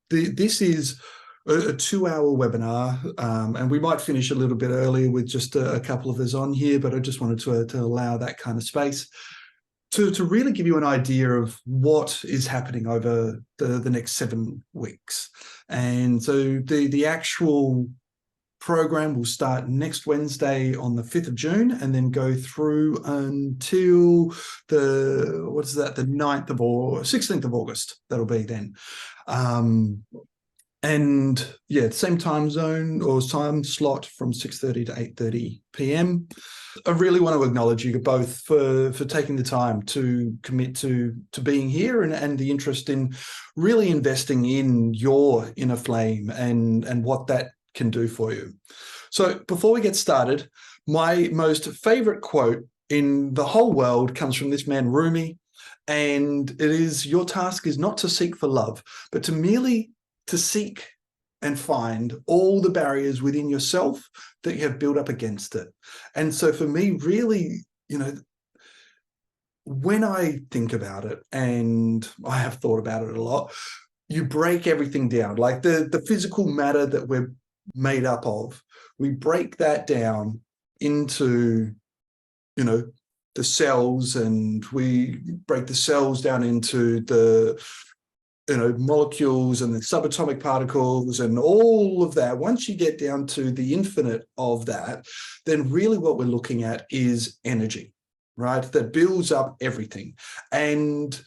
this is a 2-hour webinar, and we might finish a little bit earlier with just a couple of us on here, but I just wanted to allow that kind of space to really give you an idea of what is happening over the next 7 weeks. And so the actual program will start next Wednesday on the 5th of June and then go through until the 9th of or 16th of August. That'll be then. And yeah, same time zone or time slot from 6:30 to 8:30 p.m. I really want to acknowledge you both for taking the time to commit to being here and the interest in really investing in your inner flame and what that can do for you. So before we get started, my most favorite quote in the whole world comes from this man, Rumi, and it is, "Your task is not to seek for love, but to merely to seek and find all the barriers within yourself that you have built up against it." And so for me, really, when I think about it, and I have thought about it a lot, you break everything down, like the physical matter that we're made up of, we break that down into, the cells, and we break the cells down into the molecules and the subatomic particles and all of that. Once you get down to the infinite of that, then really what we're looking at is energy, right? That builds up everything. And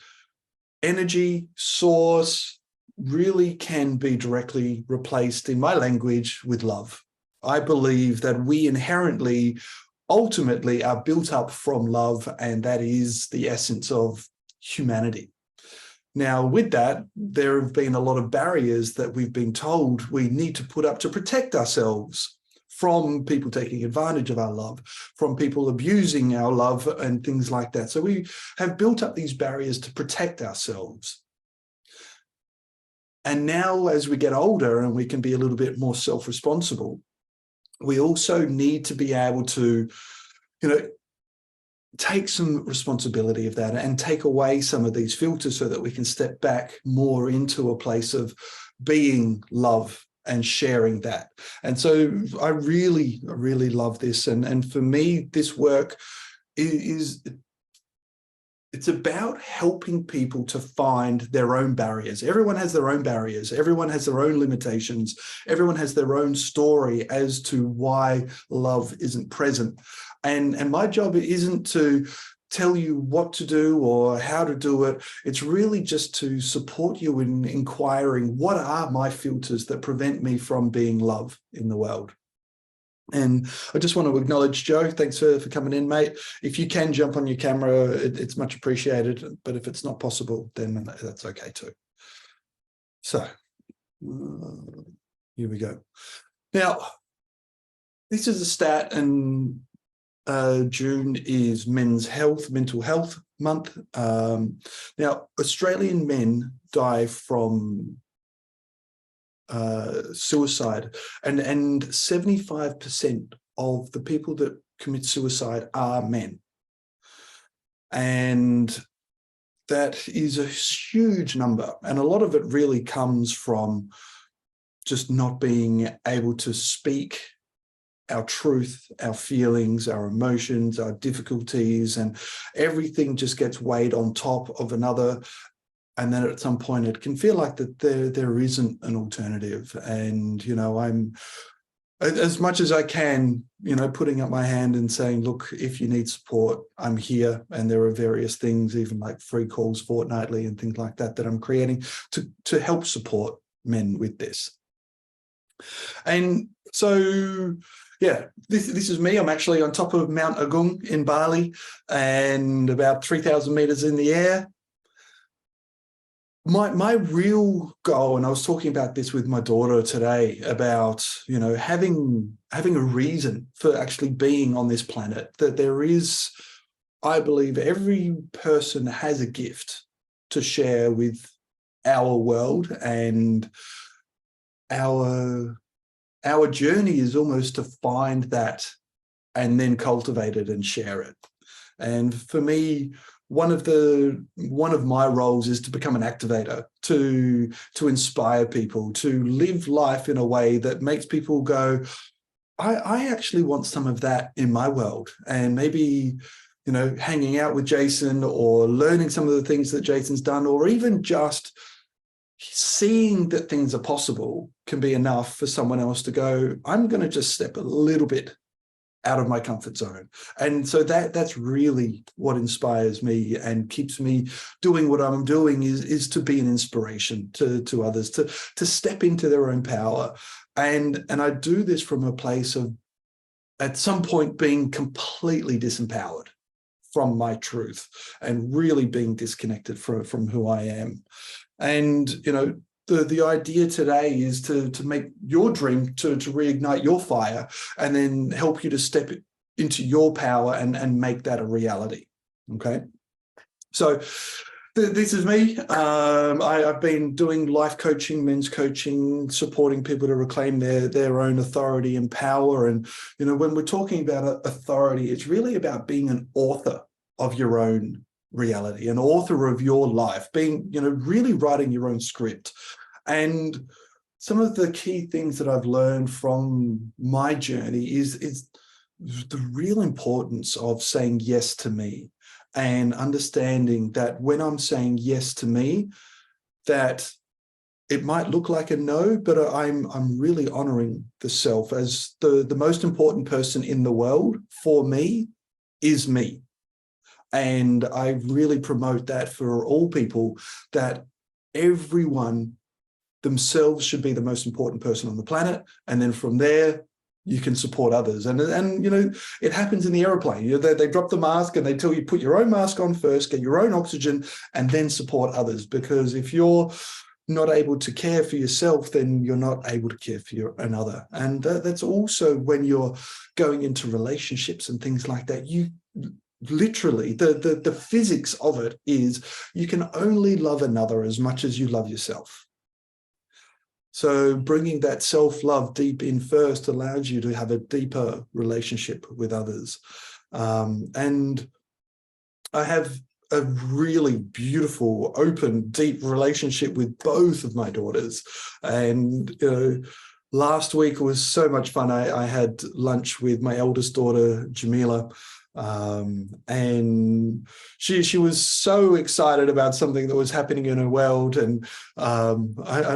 energy source really can be directly replaced, in my language, with love. I believe that we inherently, ultimately, are built up from love, and that is the essence of humanity. Now, with that, there have been a lot of barriers that we've been told we need to put up to protect ourselves from people taking advantage of our love, from people abusing our love and things like that. So we have built up these barriers to protect ourselves. And now, as we get older and we can be a little bit more self-responsible, we also need to be able to, take some responsibility of that and take away some of these filters so that we can step back more into a place of being love and sharing that. And so I really love this. And for me, this work is it's about helping people to find their own barriers. Everyone has their own barriers. Everyone has their own limitations. Everyone has their own story as to why love isn't present. And my job isn't to tell you what to do or how to do it. It's really just to support you in inquiring, what are my filters that prevent me from being love in the world? And I just want to acknowledge Joe. Thanks for coming in, mate. If you can jump on your camera, it's much appreciated. But if it's not possible, then that's okay too. So here we go. Now, this is a stat, and June is mental health month. Now, Australian men die from suicide, and 75% of the people that commit suicide are men. And that is a huge number. And a lot of it really comes from just not being able to speak our truth, our feelings, our emotions, our difficulties, and everything just gets weighed on top of another. And then at some point it can feel like that there isn't an alternative. And, I'm, as much as I can, putting up my hand and saying, look, if you need support, I'm here. And there are various things, even like free calls fortnightly and things like that I'm creating to help support men with this. And so, yeah, this is me. I'm actually on top of Mount Agung in Bali and about 3,000 meters in the air. My real goal, and I was talking about this with my daughter today, about, having a reason for actually being on this planet, that there is, I believe every person has a gift to share with our world, and our journey is almost to find that and then cultivate it and share it. And for me, one of my roles is to become an activator, to inspire people, to live life in a way that makes people go, I actually want some of that in my world. And maybe, you know, hanging out with Jason or learning some of the things that Jason's done, or even just seeing that things are possible can be enough for someone else to go, I'm going to just step a little bit out of my comfort zone. And so that's really what inspires me and keeps me doing what I'm doing, is to be an inspiration to others, to step into their own power. And I do this from a place of, at some point, being completely disempowered from my truth and really being disconnected from who I am. And, you know, the idea today is to make your dream, to reignite your fire, and then help you to step into your power and make that a reality. Okay. So this is me. I've been doing life coaching, men's coaching, supporting people to reclaim their own authority and power. And, you know, when we're talking about authority, it's really about being an author of your own reality, an author of your life, being, you know, really writing your own script. And some of the key things that I've learned from my journey is the real importance of saying yes to me, and understanding that when I'm saying yes to me, that it might look like a no, but I'm really honoring the self as the most important person in the world for me is me. And I really promote that for all people, that everyone themselves should be the most important person on the planet. And then from there, you can support others. And you know, it happens in the airplane. You know, they drop the mask and they tell you, put your own mask on first, get your own oxygen, and then support others. Because if you're not able to care for yourself, then you're not able to care for another. And that's also when you're going into relationships and things like that. You literally, the physics of it is you can only love another as much as you love yourself. So bringing that self-love deep in first allows you to have a deeper relationship with others. And I have a really beautiful, open, deep relationship with both of my daughters. And, you know, last week was so much fun. I had lunch with my eldest daughter, Jamila, and she was so excited about something that was happening in her world. And I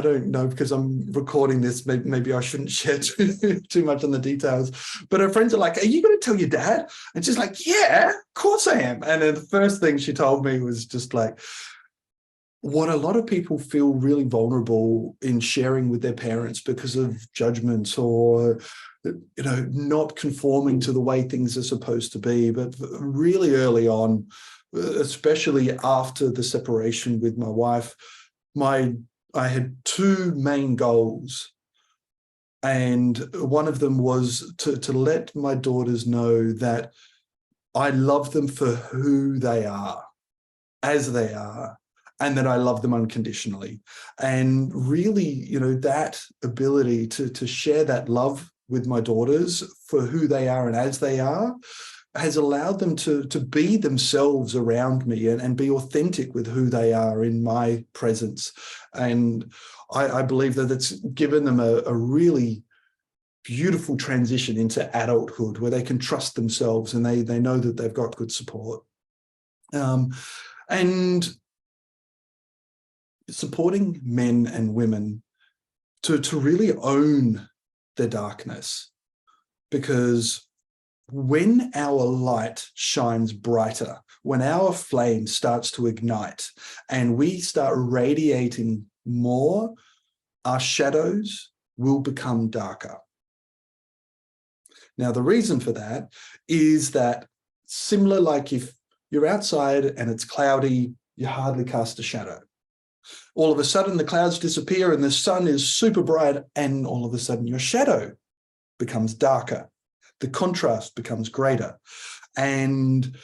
don't know, because I'm recording this, maybe I shouldn't share too much on the details, but her friends are like, are you going to tell your dad? And she's like, yeah, of course I am. And then the first thing she told me was just like, what a lot of people feel really vulnerable in sharing with their parents because of judgments, or, you know, not conforming to the way things are supposed to be. But really early on, especially after the separation with my wife, I had two main goals. And one of them was to let my daughters know that I love them for who they are, as they are, and that I love them unconditionally. And really, you know, that ability to share that love with my daughters for who they are and as they are has allowed them to be themselves around me and be authentic with who they are in my presence. And I believe that it's given them a really beautiful transition into adulthood, where they can trust themselves and they know that they've got good support. And supporting men and women to really own their darkness, because when our light shines brighter, when our flame starts to ignite and we start radiating more, our shadows will become darker. Now, the reason for that is that, similar, like if you're outside and it's cloudy, you hardly cast a shadow. All of a sudden, the clouds disappear and the sun is super bright, and all of a sudden your shadow becomes darker. The contrast becomes greater. And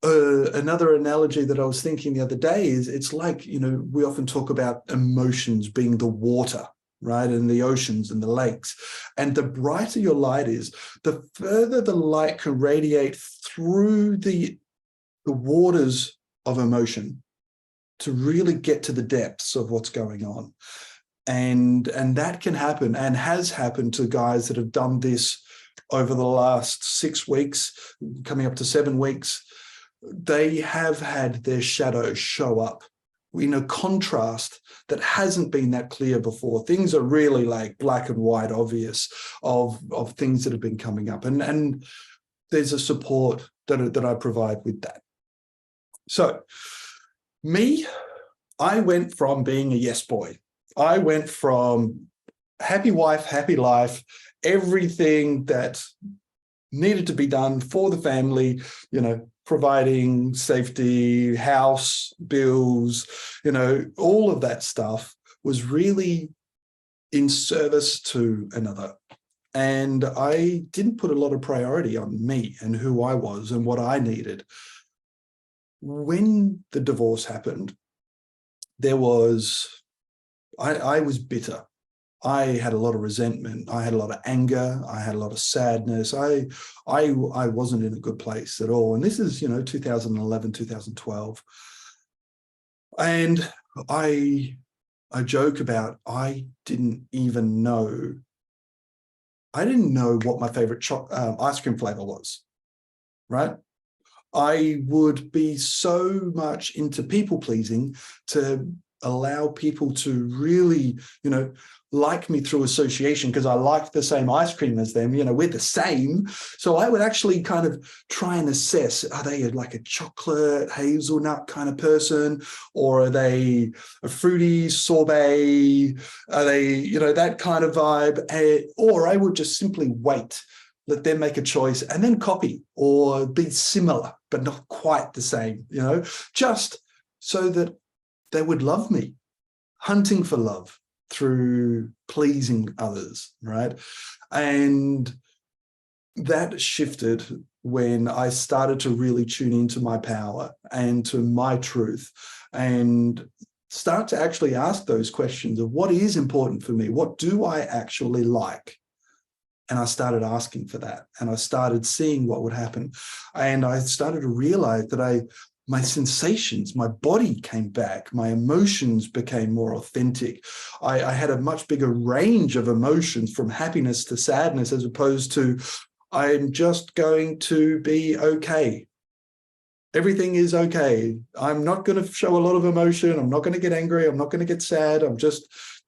another analogy that I was thinking the other day is, it's like, you know, we often talk about emotions being the water, right, and the oceans and the lakes. And the brighter your light is, the further the light can radiate through the waters of emotion to really get to the depths of what's going on. And that can happen and has happened to guys that have done this over the last 6 weeks, coming up to 7 weeks. They have had their shadow show up in a contrast that hasn't been that clear before. Things are really like black and white obvious of things that have been coming up. And there's a support that I provide with that. So me, I went from being a yes boy. I went from happy wife, happy life, everything that needed to be done for the family, you know, providing safety, house, bills, you know, all of that stuff was really in service to another. And I didn't put a lot of priority on me and who I was and what I needed. When the divorce happened, I was bitter. I had a lot of resentment. I had a lot of anger. I had a lot of sadness. I wasn't in a good place at all. And this is, you know, 2011, 2012. And I joke about, I didn't know what my favorite ice cream flavor was, right? I would be so much into people pleasing to allow people to really, you know, like me through association because I liked the same ice cream as them. You know, we're the same. So I would actually kind of try and assess, are they like a chocolate hazelnut kind of person? Or are they a fruity sorbet? Are they, you know, that kind of vibe? Or I would just simply wait, let them make a choice and then copy or be similar, but not quite the same, you know, just so that they would love me, hunting for love through pleasing others, right? And that shifted when I started to really tune into my power and to my truth and start to actually ask those questions of what is important for me? What do I actually like? And I started asking for that and I started seeing what would happen. And I started to realize that my sensations, my body came back, my emotions became more authentic. I had a much bigger range of emotions from happiness to sadness, as opposed to, I'm just going to be okay. Everything is okay. I'm not going to show a lot of emotion. I'm not going to get angry. I'm not going to get sad. I'm just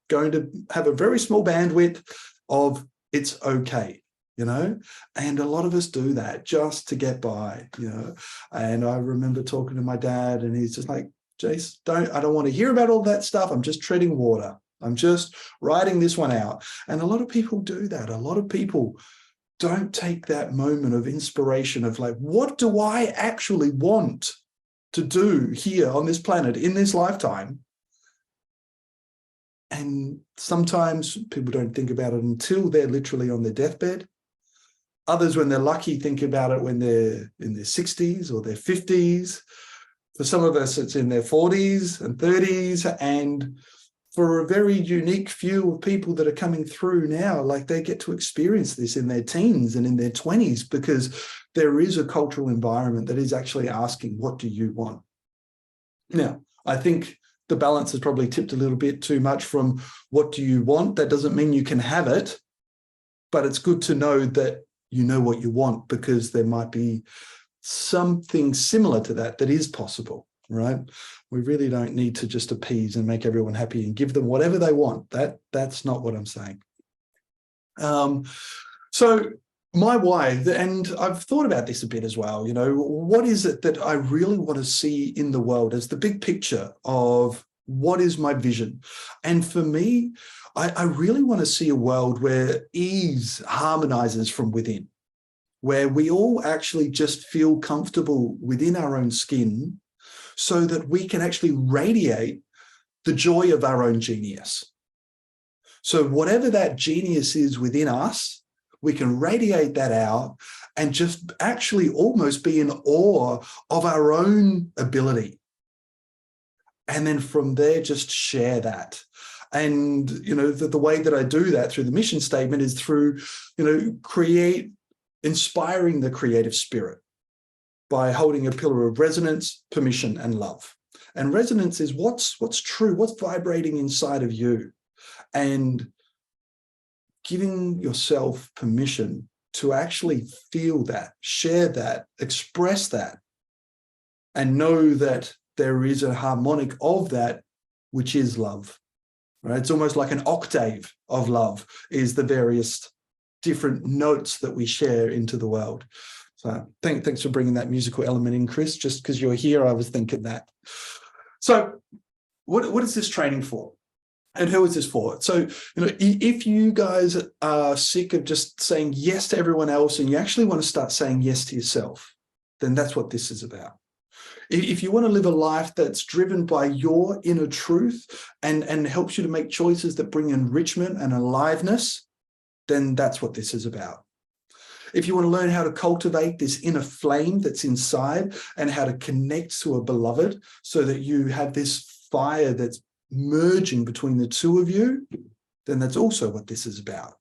going to have a very small bandwidth of it's okay. You know, and a lot of us do that just to get by, you know. And I remember talking to my dad and he's just like, Jace, I don't want to hear about all that stuff. I'm just treading water. I'm just riding this one out. And a lot of people do that. A lot of people don't take that moment of inspiration of like, what do I actually want to do here on this planet in this lifetime? And sometimes people don't think about it until they're literally on their deathbed. Others, when they're lucky, think about it when they're in their 60s or their 50s. For some of us, it's in their 40s and 30s. And for a very unique few of people that are coming through now, like they get to experience this in their teens and in their 20s, because there is a cultural environment that is actually asking, what do you want? Now, I think the balance has probably tipped a little bit too much from what do you want? That doesn't mean you can have it, but it's good to know that you know what you want, because there might be something similar to that is possible, right? We really don't need to just appease and make everyone happy and give them whatever they want. That's not what I'm saying. So my why, and I've thought about this a bit as well, you know, what is it that I really want to see in the world as the big picture of what is my vision? And for me, I really want to see a world where ease harmonizes from within, where we all actually just feel comfortable within our own skin so that we can actually radiate the joy of our own genius. So whatever that genius is within us, we can radiate that out and just actually almost be in awe of our own ability. And then from there, just share that. And, you know, the way that I do that through the mission statement is through, you know, inspiring the creative spirit. by holding a pillar of resonance, permission, and love. And resonance is what's true, what's vibrating inside of you, and giving yourself permission to actually feel that, share that, express that, and know that there is a harmonic of that, which is love, right? It's almost like an octave of love is the various different notes that we share into the world. So thanks for bringing that musical element in, Chris. Just because you're here, I was thinking that. So what is this training for? And who is this for? So, if you guys are sick of just saying yes to everyone else and you actually want to start saying yes to yourself, then that's what this is about. If you want to live a life that's driven by your inner truth and helps you to make choices that bring enrichment and aliveness, then that's what this is about. If you want to learn how to cultivate this inner flame that's inside and how to connect to a beloved so that you have this fire that's merging between the two of you, then that's also what this is about.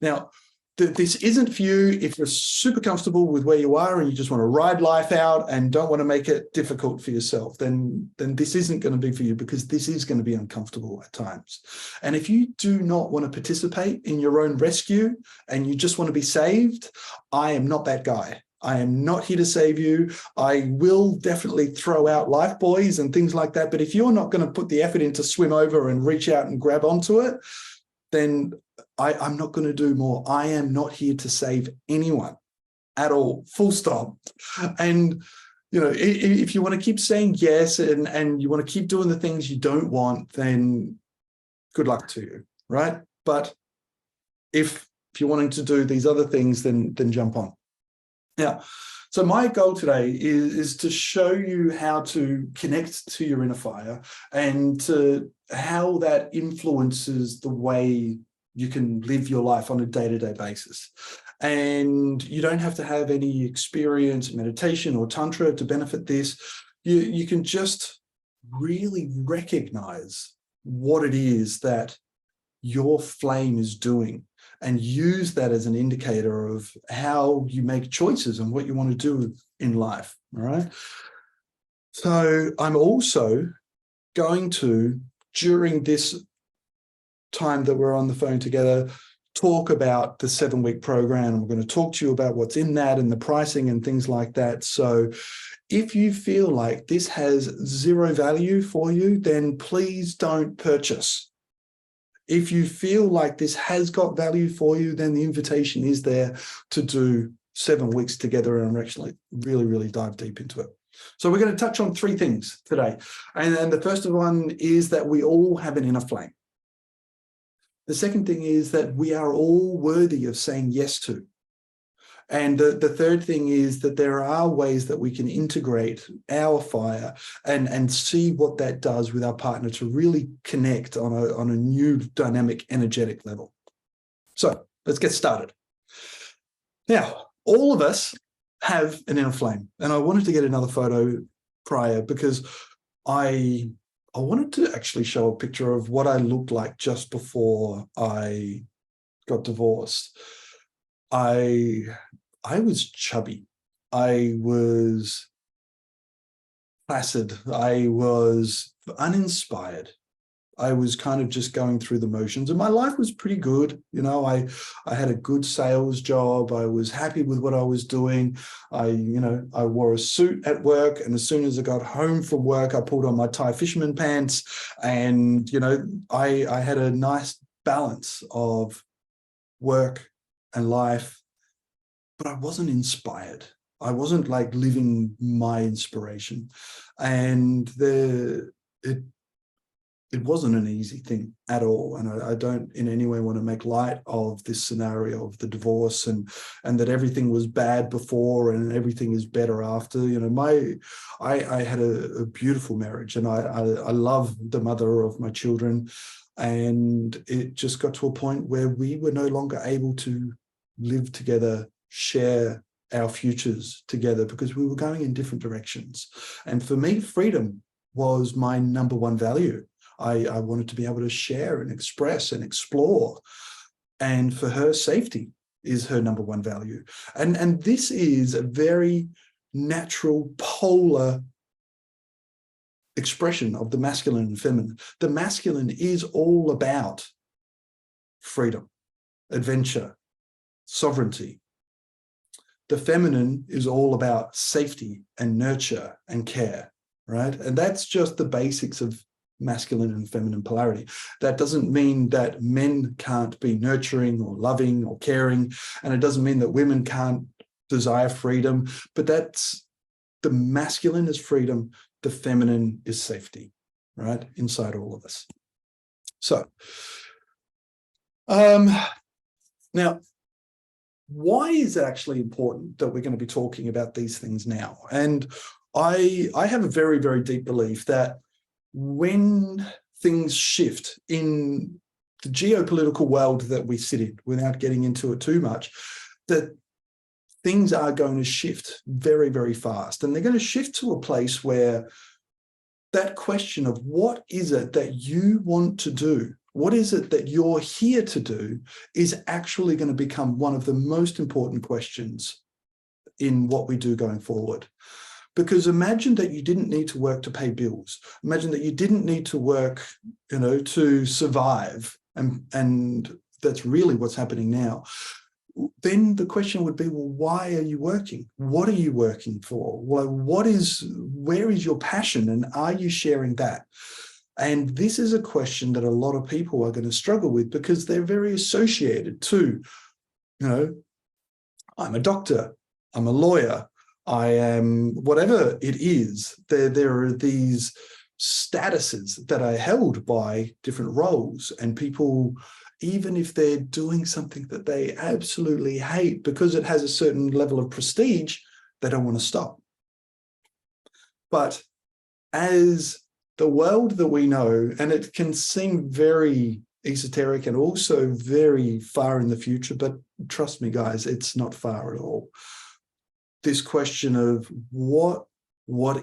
Now, this isn't for you if you're super comfortable with where you are and you just want to ride life out and don't want to make it difficult for yourself, then this isn't going to be for you, because this is going to be uncomfortable at times. And if you do not want to participate in your own rescue and you just want to be saved, I am not that guy. I am not here to save you. I will definitely throw out life buoys and things like that. But if you're not going to put the effort in to swim over and reach out and grab onto it, then I'm not going to do more. I am not here to save anyone at all, full stop. And, if you want to keep saying yes and you want to keep doing the things you don't want, then good luck to you, right? But if you're wanting to do these other things, then jump on. Now, so my goal today is to show you how to connect to your inner fire and to how that influences the way you can live your life on a day-to-day basis. And you don't have to have any experience in meditation or tantra to benefit this. You can just really recognize what it is that your flame is doing and use that as an indicator of how you make choices and what you want to do in life, all right? So I'm also going to, during this time that we're on the phone together, talk about the 7-week program. And we're going to talk to you about what's in that and the pricing and things like that. So if you feel like this has zero value for you, then please don't purchase. If you feel like this has got value for you, then the invitation is there to do 7 weeks together and actually really, really dive deep into it. So we're going to touch on 3 things today. And then the first one is that we all have an inner flame. The second thing is that we are all worthy of saying yes to. And the third thing is that there are ways that we can integrate our fire and see what that does with our partner to really connect on a new dynamic, energetic level. So let's get started. Now, all of us have an inner flame. And I wanted to get another photo prior because I wanted to actually show a picture of what I looked like just before I got divorced. I was chubby. I was placid. I was uninspired. I was kind of just going through the motions, and my life was pretty good. I had a good sales job. I was happy with what I was doing. I wore a suit at work, and as soon as I got home from work, I pulled on my Thai fisherman pants, and I had a nice balance of work and life, but I wasn't inspired. I wasn't like living my inspiration, and it wasn't an easy thing at all. And I don't in any way want to make light of this scenario of the divorce and that everything was bad before and everything is better after. I had a beautiful marriage, and I love the mother of my children. And it just got to a point where we were no longer able to live together, share our futures together, because we were going in different directions. And for me, freedom was my number one value. I wanted to be able to share and express and explore. And for her, safety is her number one value. And this is a very natural polar expression of the masculine and feminine. The masculine is all about freedom, adventure, sovereignty. The feminine is all about safety and nurture and care, right? And that's just the basics of masculine and feminine polarity. That doesn't mean that men can't be nurturing or loving or caring, and it doesn't mean that women can't desire freedom, but that's the masculine is freedom, the feminine is safety, right? Inside all of us. So, now, why is it actually important that we're going to be talking about these things now? And I have a very, very deep belief that when things shift in the geopolitical world that we sit in, without getting into it too much, that things are going to shift very, very fast. And they're going to shift to a place where that question of what is it that you want to do, what is it that you're here to do, is actually going to become one of the most important questions in what we do going forward. Because imagine that you didn't need to work to pay bills. Imagine that you didn't need to work, to survive. And that's really what's happening now. Then the question would be, well, why are you working? What are you working for? Well, where is your passion, and are you sharing that? And this is a question that a lot of people are going to struggle with, because they're very associated to, I'm a doctor, I'm a lawyer, I am whatever it is. There are these statuses that are held by different roles, and people, even if they're doing something that they absolutely hate because it has a certain level of prestige, they don't want to stop. But as the world that we know, and it can seem very esoteric and also very far in the future, but trust me, guys, it's not far at all. This question of what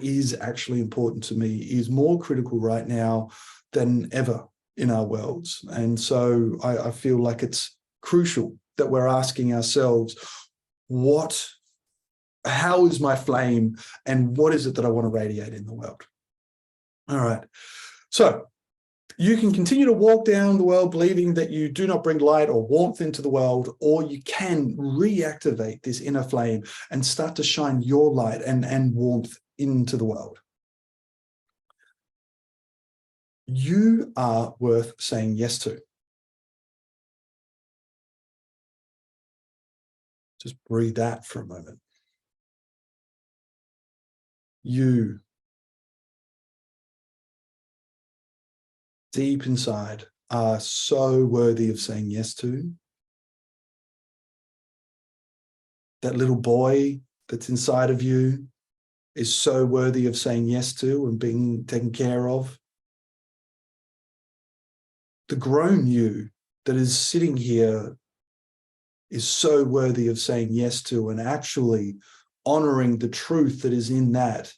is actually important to me is more critical right now than ever in our worlds. And so I feel like it's crucial that we're asking ourselves, how is my flame, and what is it that I want to radiate in the world? All right. So you can continue to walk down the world believing that you do not bring light or warmth into the world, or you can reactivate this inner flame and start to shine your light and warmth into the world. You are worth saying yes to. Just breathe that for a moment. You, deep inside, are so worthy of saying yes to. That little boy that's inside of you is so worthy of saying yes to and being taken care of. The grown you that is sitting here is so worthy of saying yes to and actually honoring the truth that is in that.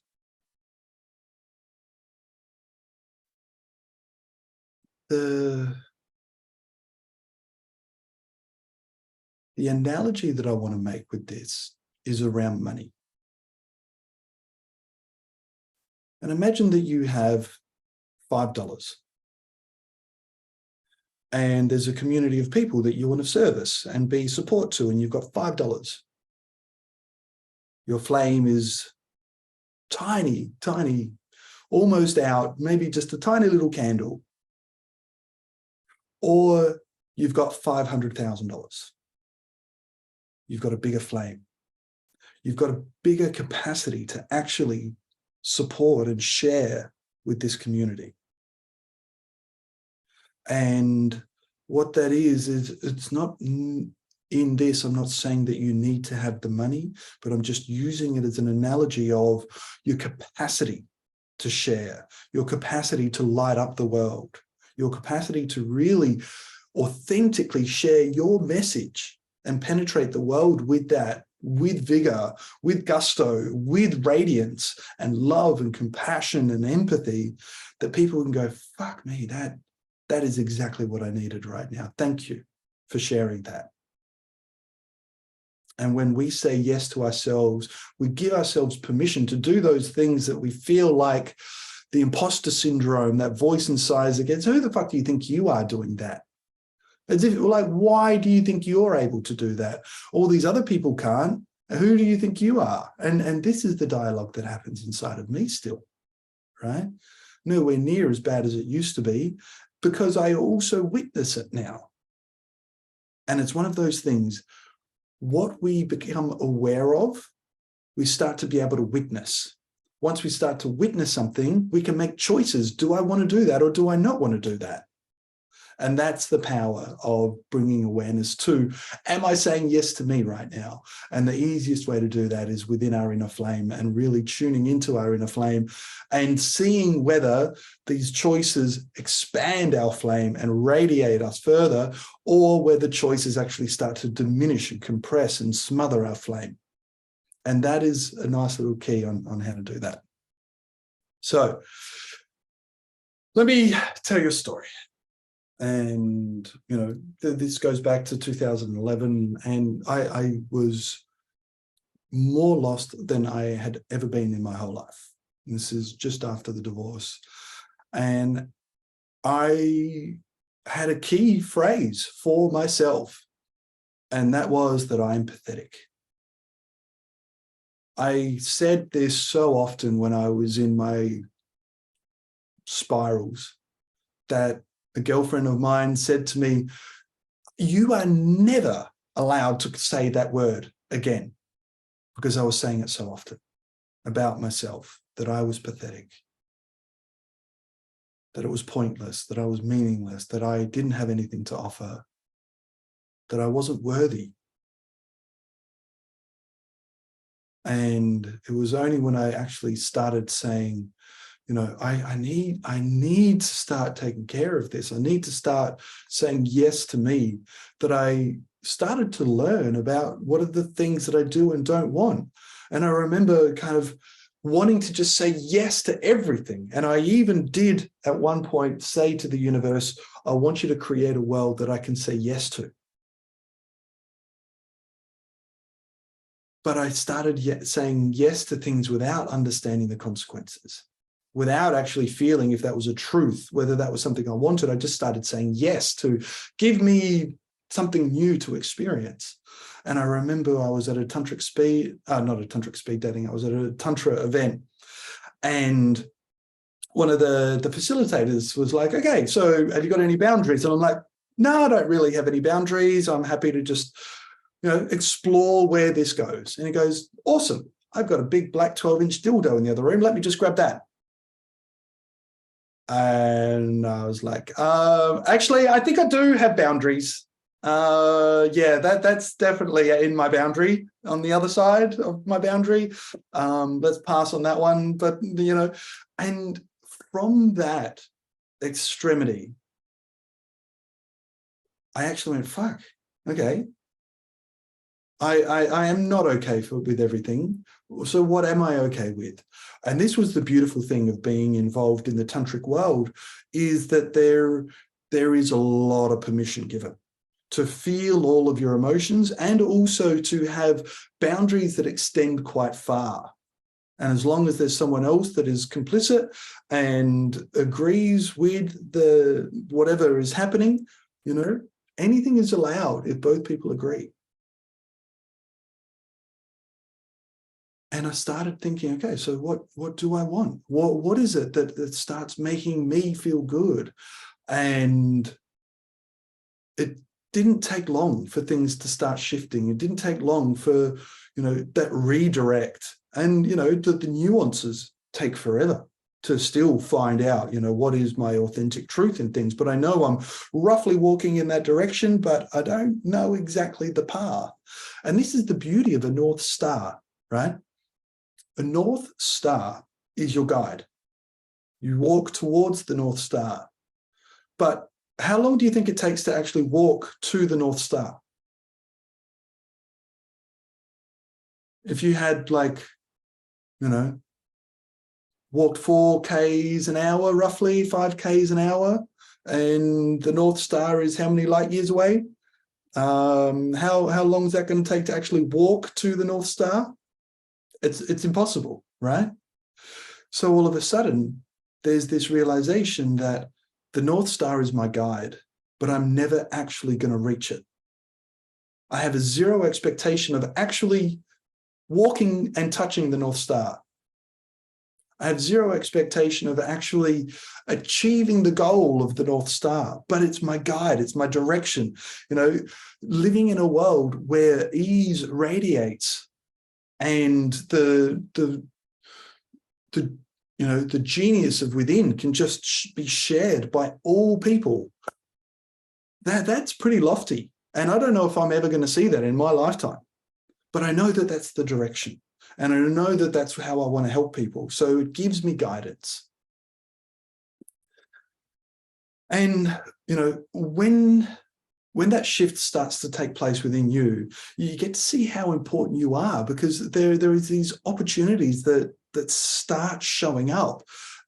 The analogy that I want to make with this is around money. And imagine that you have $5. And there's a community of people that you want to service and be support to, and you've got $5. Your flame is tiny, tiny, almost out, maybe just a tiny little candle. Or you've got $500,000. You've got a bigger flame. You've got a bigger capacity to actually support and share with this community. And what that is it's not in this, I'm not saying that you need to have the money, but I'm just using it as an analogy of your capacity to share, your capacity to light up the world, your capacity to really authentically share your message and penetrate the world with that, with vigor, with gusto, with radiance and love and compassion and empathy, that people can go, fuck me, that is exactly what I needed right now. Thank you for sharing that. And when we say yes to ourselves, we give ourselves permission to do those things that we feel like the imposter syndrome, that voice inside that gets, who the fuck do you think you are doing that? As if, like, why do you think you're able to do that? All these other people can't. Who do you think you are? And this is the dialogue that happens inside of me still, right? Nowhere near as bad as it used to be, because I also witness it now. And it's one of those things, what we become aware of, we start to be able to witness. Once we start to witness something, we can make choices. Do I want to do that or do I not want to do that? And that's the power of bringing awareness to, am I saying yes to me right now? And the easiest way to do that is within our inner flame, and really tuning into our inner flame and seeing whether these choices expand our flame and radiate us further, or whether choices actually start to diminish and compress and smother our flame. And that is a nice little key on how to do that. So let me tell you a story. And, you know, this goes back to 2011, and I was more lost than I had ever been in my whole life. And this is just after the divorce. And I had a key phrase for myself, and that was that I'm pathetic. I said this so often when I was in my spirals, that a girlfriend of mine said to me, you are never allowed to say that word again, because I was saying it so often about myself, that I was pathetic, that it was pointless, that I was meaningless, that I didn't have anything to offer, that I wasn't worthy. And it was only when I actually started saying, you know, I need to start taking care of this. I need to start saying yes to me, that I started to learn about what are the things that I do and don't want. And I remember kind of wanting to just say yes to everything. And I even did at one point say to the universe, I want you to create a world that I can say yes to. But I started saying yes to things without understanding the consequences, without actually feeling if that was a truth, whether that was something I wanted. I just started saying yes to give me something new to experience. And I remember I was at a tantric speed, not a tantric speed dating, I was at a tantra event, and one of the facilitators was like, okay, so have you got any boundaries? And I'm like, no, I don't really have any boundaries. I'm happy to just, you know, explore where this goes. And he goes, awesome. I've got a big black 12-inch dildo in the other room. Let me just grab that. And I was like, actually, I think I do have boundaries. Yeah, that's definitely in my boundary, on the other side of my boundary. Let's pass on that one. But, you know, and from that extremity, I actually went, fuck, okay. I am not okay with everything. So what am I okay with? And this was the beautiful thing of being involved in the tantric world, is that there is a lot of permission given to feel all of your emotions, and also to have boundaries that extend quite far. And as long as there's someone else that is complicit and agrees with the whatever is happening, you know, anything is allowed if both people agree. And I started thinking, okay, so what do I want? What is it that starts making me feel good? And it didn't take long for things to start shifting. It didn't take long for, you know, that redirect. And, you know, the nuances take forever to still find out, you know, what is my authentic truth in things. But I know I'm roughly walking in that direction, but I don't know exactly the path. And this is the beauty of a North Star, right? A North Star is your guide. You walk towards the North Star. But how long do you think it takes to actually walk to the North Star? If you had, like, you know, walked 4 Ks an hour, roughly 5 Ks an hour, and the North Star is how many light years away? How long is that going to take to actually walk to the North Star? It's impossible, right? So all of a sudden, there's this realization that the North Star is my guide, but I'm never actually going to reach it. I have a zero expectation of actually walking and touching the North Star. I have zero expectation of actually achieving the goal of the North Star, but it's my guide, it's my direction. You know, living in a world where ease radiates and the genius of within can just be shared by all people. That's pretty lofty. And I don't know if I'm ever going to see that in my lifetime, but I know that that's the direction. And I know that that's how I want to help people. So it gives me guidance. And, you know, when that shift starts to take place within you, you get to see how important you are, because there is these opportunities that start showing up.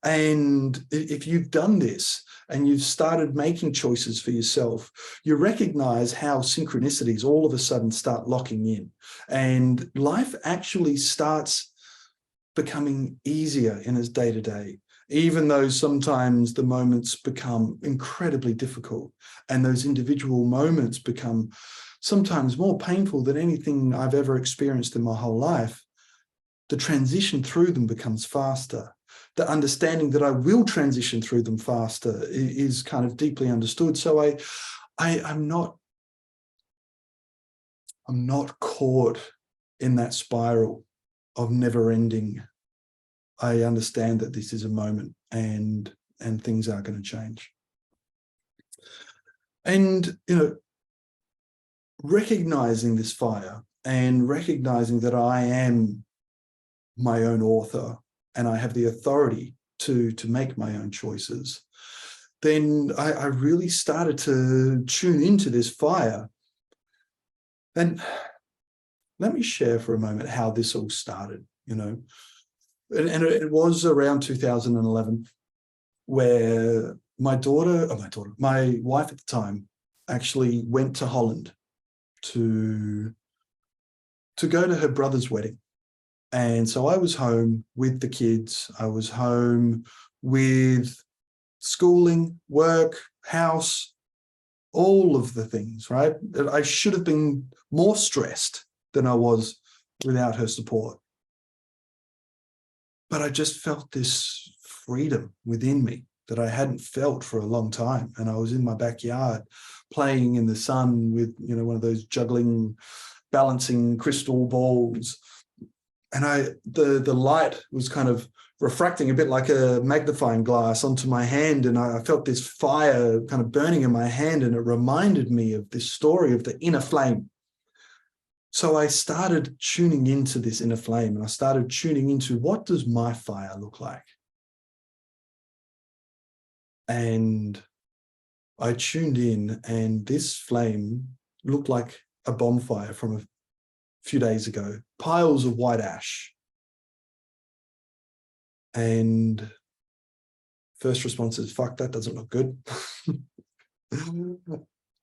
And if you've done this and you've started making choices for yourself, you recognize how synchronicities all of a sudden start locking in, and life actually starts becoming easier in its day-to-day, even though sometimes the moments become incredibly difficult, and those individual moments become sometimes more painful than anything I've ever experienced in my whole life. The transition through them becomes faster. The understanding that I will transition through them faster is kind of deeply understood. So I'm not caught in that spiral of never ending. I understand that this is a moment, and things are going to change. And, you know, recognizing this fire and recognizing that I am my own author and I have the authority to make my own choices, then I really started to tune into this fire. And let me share for a moment how this all started, you know. And it was around 2011 where my wife at the time actually went to Holland to go to her brother's wedding. And so I was home with the kids. I was home with schooling, work, house, all of the things, right? I should have been more stressed than I was without her support. But I just felt this freedom within me that I hadn't felt for a long time. And I was in my backyard playing in the sun with, you know, one of those juggling, balancing crystal balls. And the light was kind of refracting a bit like a magnifying glass onto my hand. And I felt this fire kind of burning in my hand. And it reminded me of this story of the inner flame. So I started tuning into this inner flame, and I started tuning into, what does my fire look like? And I tuned in, and this flame looked like a bonfire from a few days ago, piles of white ash. And first response is, fuck, that doesn't look good.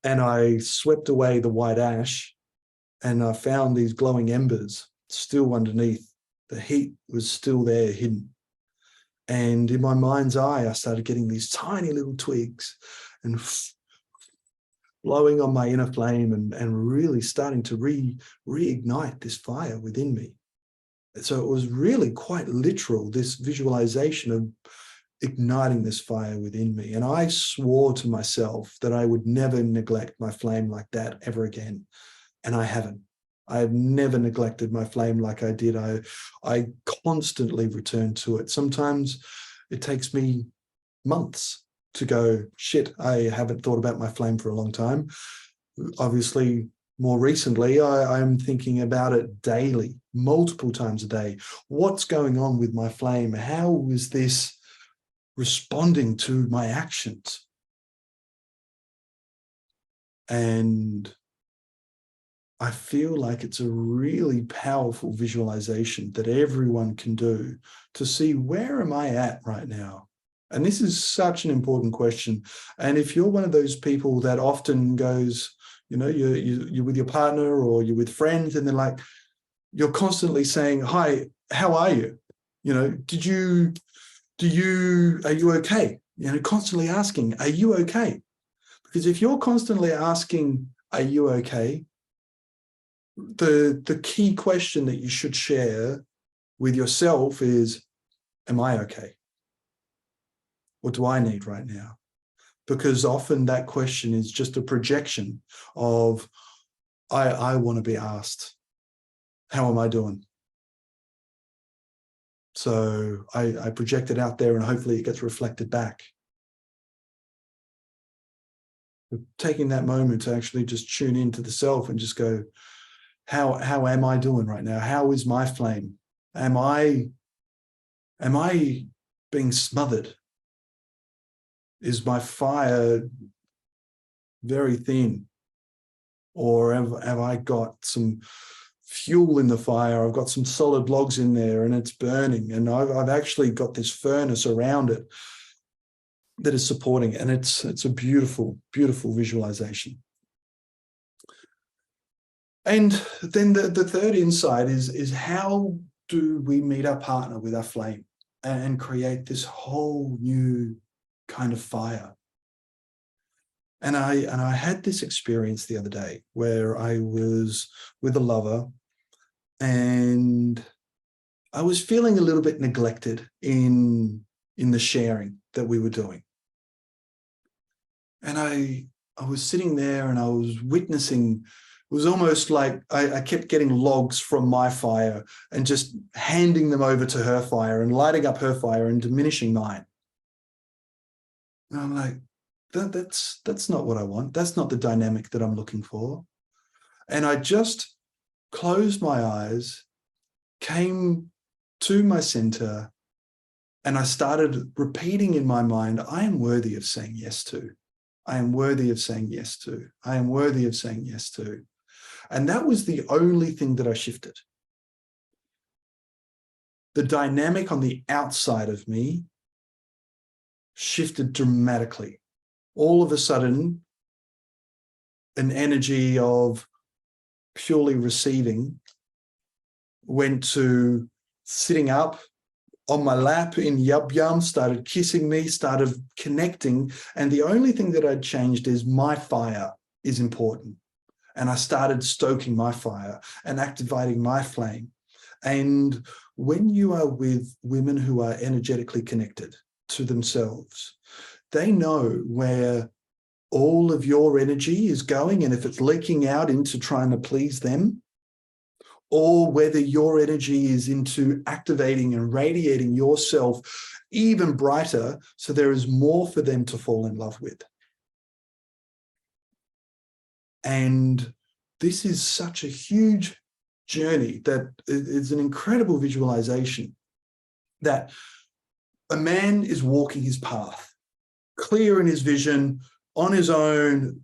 And I swept away the white ash, and I found these glowing embers still underneath. The heat was still there, hidden. And in my mind's eye, I started getting these tiny little twigs and blowing on my inner flame, and really starting to reignite this fire within me. So it was really quite literal, this visualization of igniting this fire within me. And I swore to myself that I would never neglect my flame like that ever again. And I haven't. I have never neglected my flame like I did. I constantly return to it. Sometimes it takes me months to go, shit, I haven't thought about my flame for a long time. Obviously, more recently, I'm thinking about it daily, multiple times a day. What's going on with my flame? How is this responding to my actions? And I feel like it's a really powerful visualization that everyone can do to see, where am I at right now? And this is such an important question. And if you're one of those people that often goes, You know, you're with your partner or you're with friends, and they're like, you're constantly saying, hi, how are you? You know, are you okay? You know, constantly asking, are you okay? Because if you're constantly asking, are you okay? The key question that you should share with yourself is, am I okay? What do I need right now? Because often that question is just a projection of, I want to be asked, how am I doing? So I project it out there and hopefully it gets reflected back. Taking that moment to actually just tune into the self and just go, how am I doing right now? How is my flame? Am I being smothered? Is my fire very thin? Or have I got some fuel in the fire? I've got some solid logs in there and it's burning, and I've actually got this furnace around it that is supporting it. And it's a beautiful, beautiful visualization. And then the third insight is how do we meet our partner with our flame and create this whole new kind of fire? And I had this experience the other day where I was with a lover and I was feeling a little bit neglected in the sharing that we were doing. And I was sitting there and I was witnessing. It was almost like I kept getting logs from my fire and just handing them over to her fire and lighting up her fire and diminishing mine. And I'm like, that's not what I want. That's not the dynamic that I'm looking for. And I just closed my eyes, came to my center, and I started repeating in my mind, I am worthy of saying yes to. I am worthy of saying yes to. I am worthy of saying yes to. And that was the only thing that I shifted. The dynamic on the outside of me shifted dramatically. All of a sudden, an energy of purely receiving went to sitting up on my lap in yub yum, started kissing me, started connecting. And the only thing that I'd changed is my fire is important. And I started stoking my fire and activating my flame. And when you are with women who are energetically connected to themselves, they know where all of your energy is going, and if it's leaking out into trying to please them, or whether your energy is into activating and radiating yourself even brighter, so there is more for them to fall in love with. And this is such a huge journey that is an incredible visualization that a man is walking his path, clear in his vision, on his own,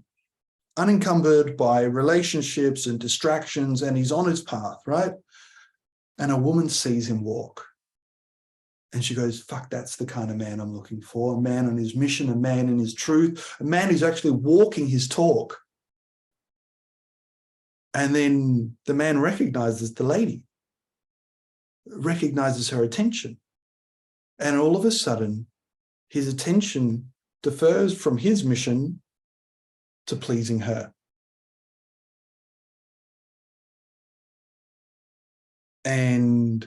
unencumbered by relationships and distractions, and he's on his path, right? And a woman sees him walk. And she goes, fuck, that's the kind of man I'm looking for. A man on his mission, a man in his truth, a man who's actually walking his talk. And then the man recognizes the lady, recognizes her attention. And all of a sudden, his attention differs from his mission to pleasing her. And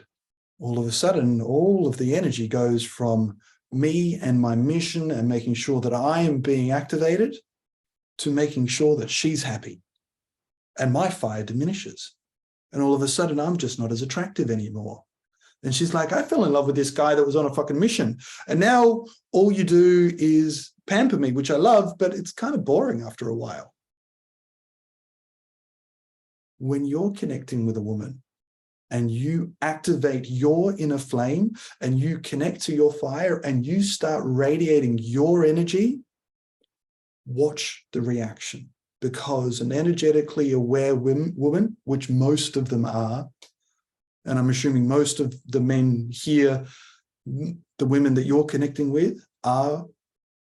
all of a sudden, all of the energy goes from me and my mission and making sure that I am being activated to making sure that she's happy. And my fire diminishes. And all of a sudden, I'm just not as attractive anymore. And she's like, I fell in love with this guy that was on a fucking mission. And now all you do is pamper me, which I love, but it's kind of boring after a while. When you're connecting with a woman and you activate your inner flame and you connect to your fire and you start radiating your energy, watch the reaction. Because an energetically aware woman, which most of them are, and I'm assuming most of the men here, the women that you're connecting with are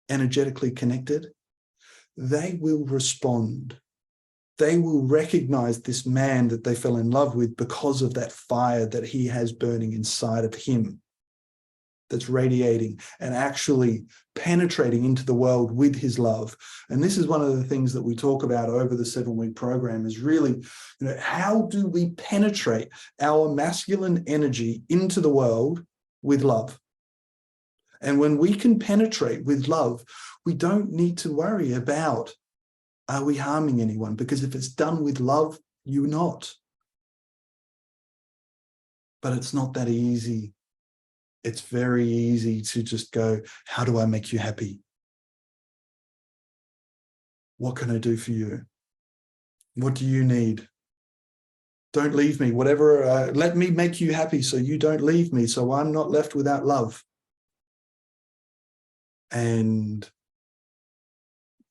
energetically connected, they will respond they will recognize this man that they fell in love with because of that fire that he has burning inside of him, that's radiating and actually penetrating into the world with his love. And this is one of the things that we talk about over the 7-week program, is really, how do we penetrate our masculine energy into the world with love? And when we can penetrate with love, we don't need to worry about, are we harming anyone? Because if it's done with love, you're not. But it's not that easy. It's very easy to just go, how do I make you happy? What can I do for you? What do you need? Don't leave me. Whatever, let me make you happy so you don't leave me, so I'm not left without love. And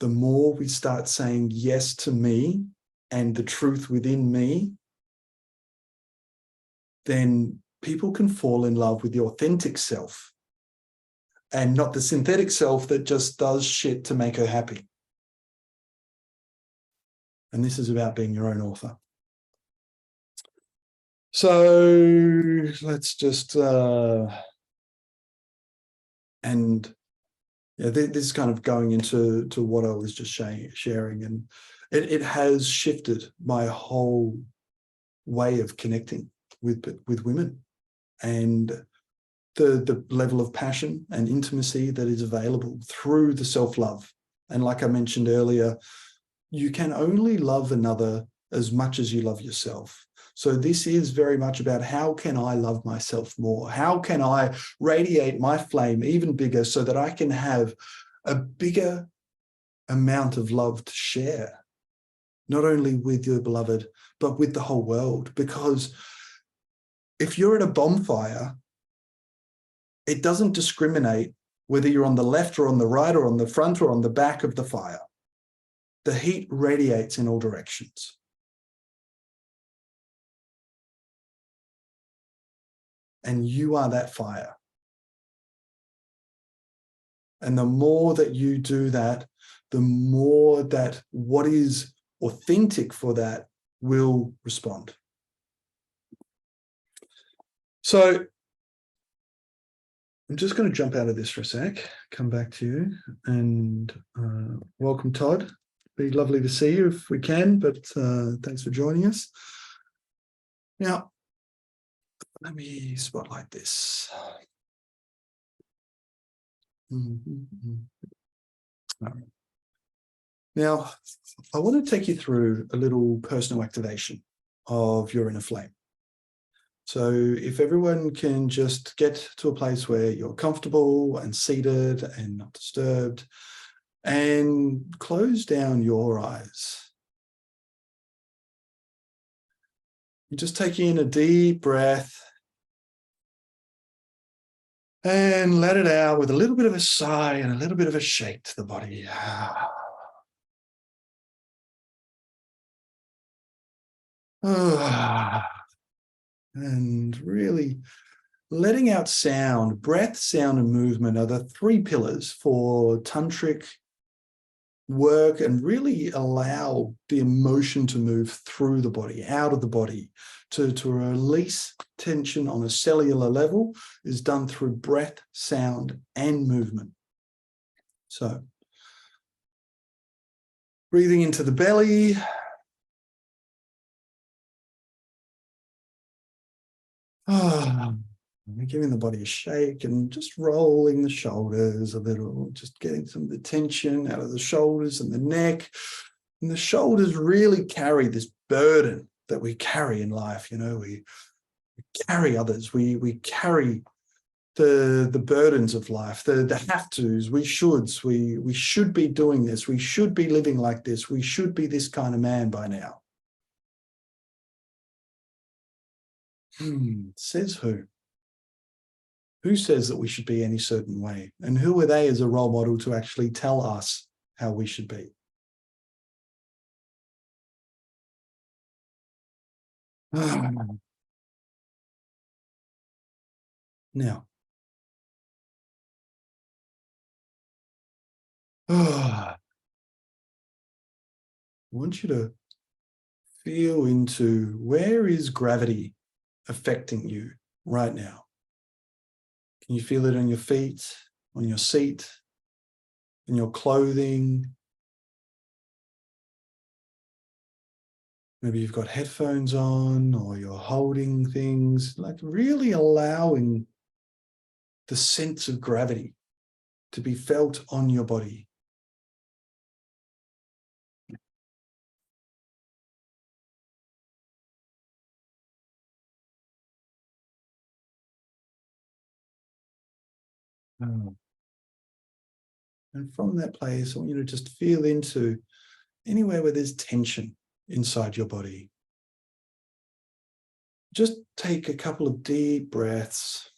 the more we start saying yes to me and the truth within me, then people can fall in love with the authentic self and not the synthetic self that just does shit to make her happy. And this is about being your own author. So let's just, and yeah, this is kind of going into what I was just sharing, and it has shifted my whole way of connecting with women, and the level of passion and intimacy that is available through the self-love. And like I mentioned earlier, you can only love another as much as you love yourself. So this is very much about, how can I love myself more? How can I radiate my flame even bigger so that I can have a bigger amount of love to share, not only with your beloved, but with the whole world? Because if you're at a bonfire, it doesn't discriminate whether you're on the left or on the right or on the front or on the back of the fire. The heat radiates in all directions. And you are that fire. And the more that you do that, the more that what is authentic for that will respond. So I'm just going to jump out of this for a sec, come back to you, and welcome, Todd. Be lovely to see you if we can, but thanks for joining us. Now, let me spotlight this. Now, I want to take you through a little personal activation of your inner flame. So if everyone can just get to a place where you're comfortable and seated and not disturbed, and close down your eyes. You just take in a deep breath and let it out with a little bit of a sigh and a little bit of a shake to the body. And really letting out sound. Breath, sound, and movement are the 3 pillars for tantric work, and really allow the emotion to move through the body, out of the body. To release tension on a cellular level is done through breath, sound, and movement. So breathing into the belly. Giving the body a shake and just rolling the shoulders a little, just getting some of the tension out of the shoulders and the neck. And the shoulders really carry this burden that we carry in life. We carry others. We carry the burdens of life, the have-tos, we shoulds. We should be doing this. We should be living like this. We should be this kind of man by now. Says who? Who says that we should be any certain way? And who are they as a role model to actually tell us how we should be? Now, I want you to feel into where is gravity affecting you right now? Can you feel it on your feet, on your seat, in your clothing? Maybe you've got headphones on or you're holding things, like really allowing the sense of gravity to be felt on your body. And from that place, I want you to just feel into anywhere where there's tension inside your body. Just take a couple of deep breaths.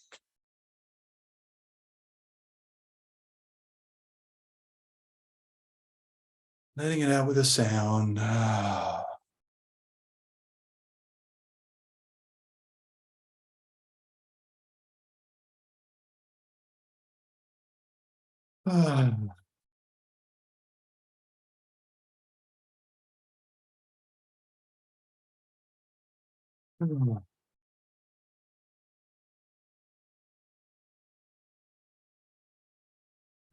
Letting it out with a sound.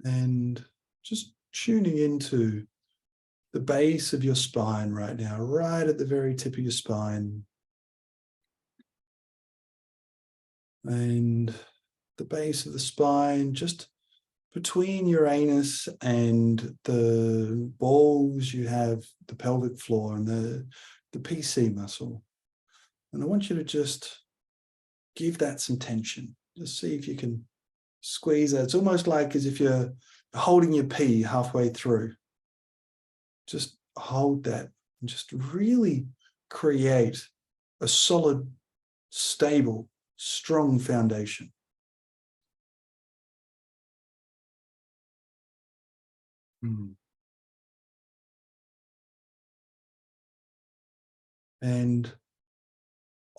And just tuning into the base of your spine right now, right at the very tip of your spine. And the base of the spine, just between your anus and the balls, you have the pelvic floor and the PC muscle. And I want you to just give that some tension. Just see if you can squeeze that. It's almost like as if you're holding your pee halfway through. Just hold that and just really create a solid, stable, strong foundation. And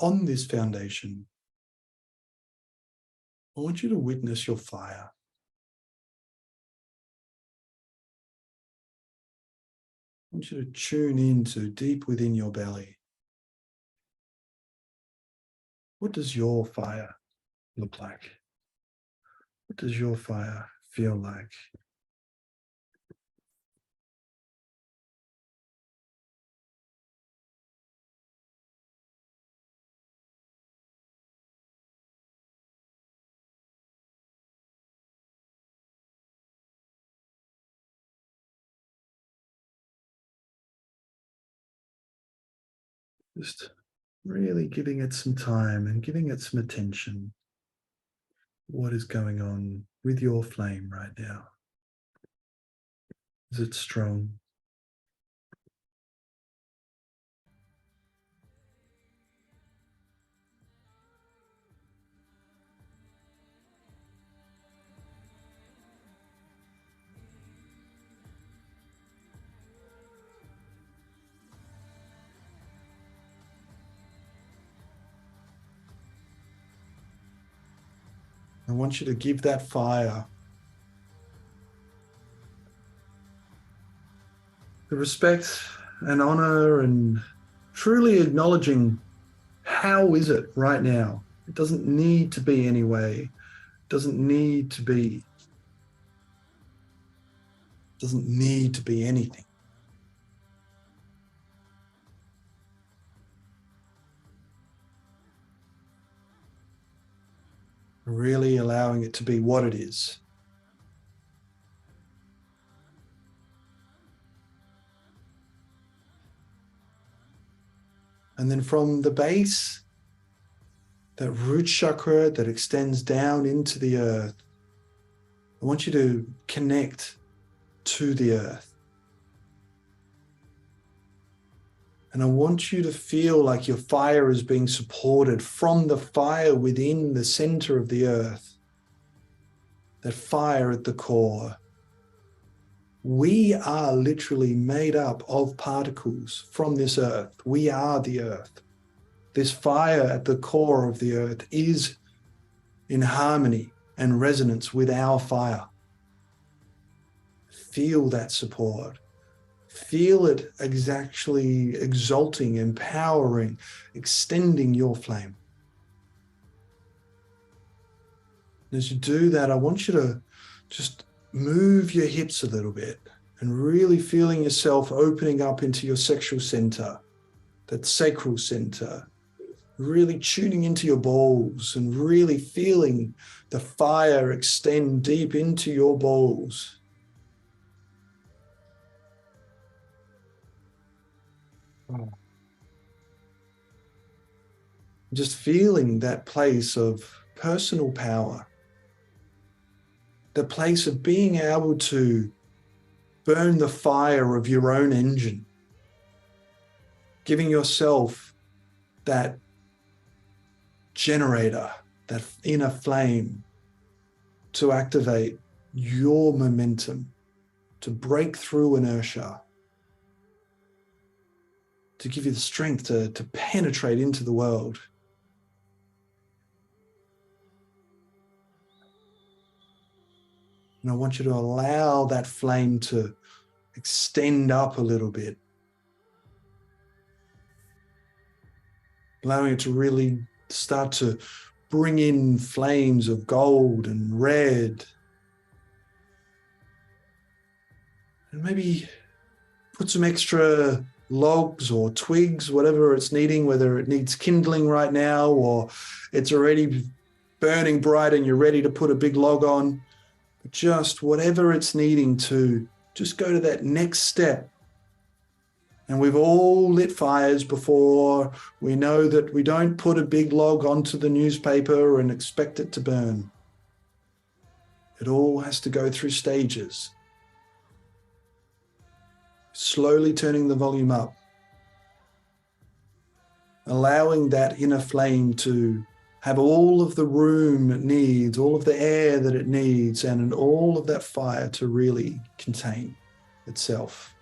on this foundation, I want you to witness your fire. I want you to tune into deep within your belly. What does your fire look like? What does your fire feel like? Just really giving it some time and giving it some attention. What is going on with your flame right now? Is it strong? I want you to give that fire the respect and honor and truly acknowledging how is it right now. It doesn't need to be any way. It doesn't need to be. It doesn't need to be anything. Really allowing it to be what it is. And then from the base, that root chakra that extends down into the earth, I want you to connect to the earth. And I want you to feel like your fire is being supported from the fire within the center of the earth. That fire at the core. We are literally made up of particles from this earth. We are the earth. This fire at the core of the earth is in harmony and resonance with our fire. Feel that support. Feel it actually exalting, empowering, extending your flame. As you do that, I want you to just move your hips a little bit and really feeling yourself opening up into your sexual center, that sacral center, really tuning into your balls and really feeling the fire extend deep into your balls. Just feeling that place of personal power, the place of being able to burn the fire of your own engine, giving yourself that generator, that inner flame to activate your momentum, to break through inertia, to give you the strength to penetrate into the world. And I want you to allow that flame to extend up a little bit, allowing it to really start to bring in flames of gold and red. And maybe put some extra logs or twigs, whatever it's needing, whether it needs kindling right now or it's already burning bright and you're ready to put a big log on. Just whatever it's needing to just go to that next step. And we've all lit fires before. We know that we don't put a big log onto the newspaper and expect it to burn. It all has to go through stages. Slowly turning the volume up, allowing that inner flame to have all of the room it needs, all of the air that it needs, and all of that fire to really contain itself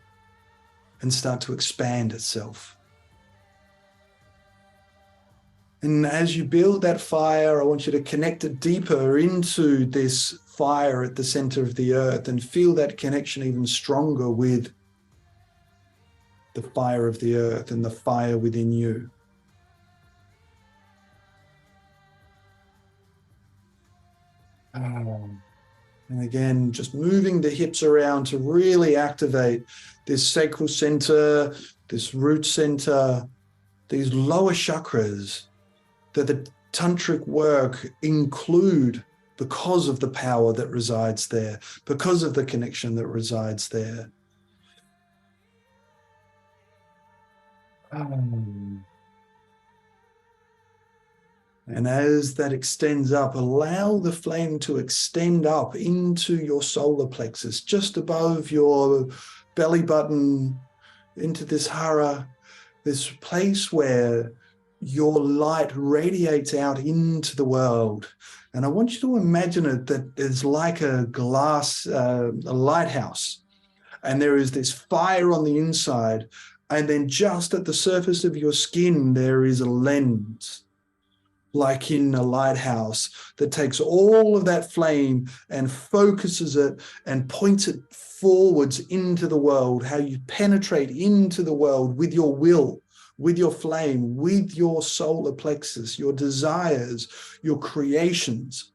and start to expand itself. And as you build that fire, I want you to connect it deeper into this fire at the center of the earth and feel that connection even stronger with the fire of the earth and the fire within you. And again, just moving the hips around to really activate this sacral center, this root center, these lower chakras that the tantric work include because of the power that resides there, because of the connection that resides there. And as that extends up, allow the flame to extend up into your solar plexus, just above your belly button, into this hara, this place where your light radiates out into the world. And I want you to imagine it that it's like a glass, a lighthouse, and there is this fire on the inside, and then just at the surface of your skin, there is a lens, like in a lighthouse, that takes all of that flame and focuses it and points it forwards into the world, how you penetrate into the world with your will, with your flame, with your solar plexus, your desires, your creations,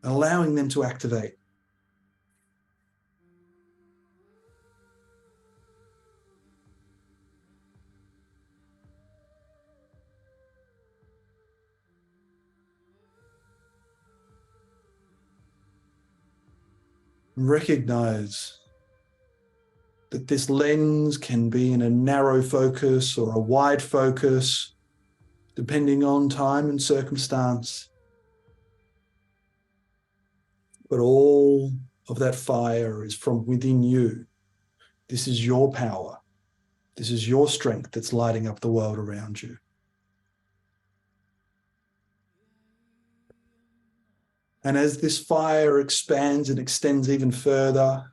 allowing them to activate. Recognize that this lens can be in a narrow focus or a wide focus, depending on time and circumstance. But all of that fire is from within you. This is your power. This is your strength that's lighting up the world around you. And as this fire expands and extends even further,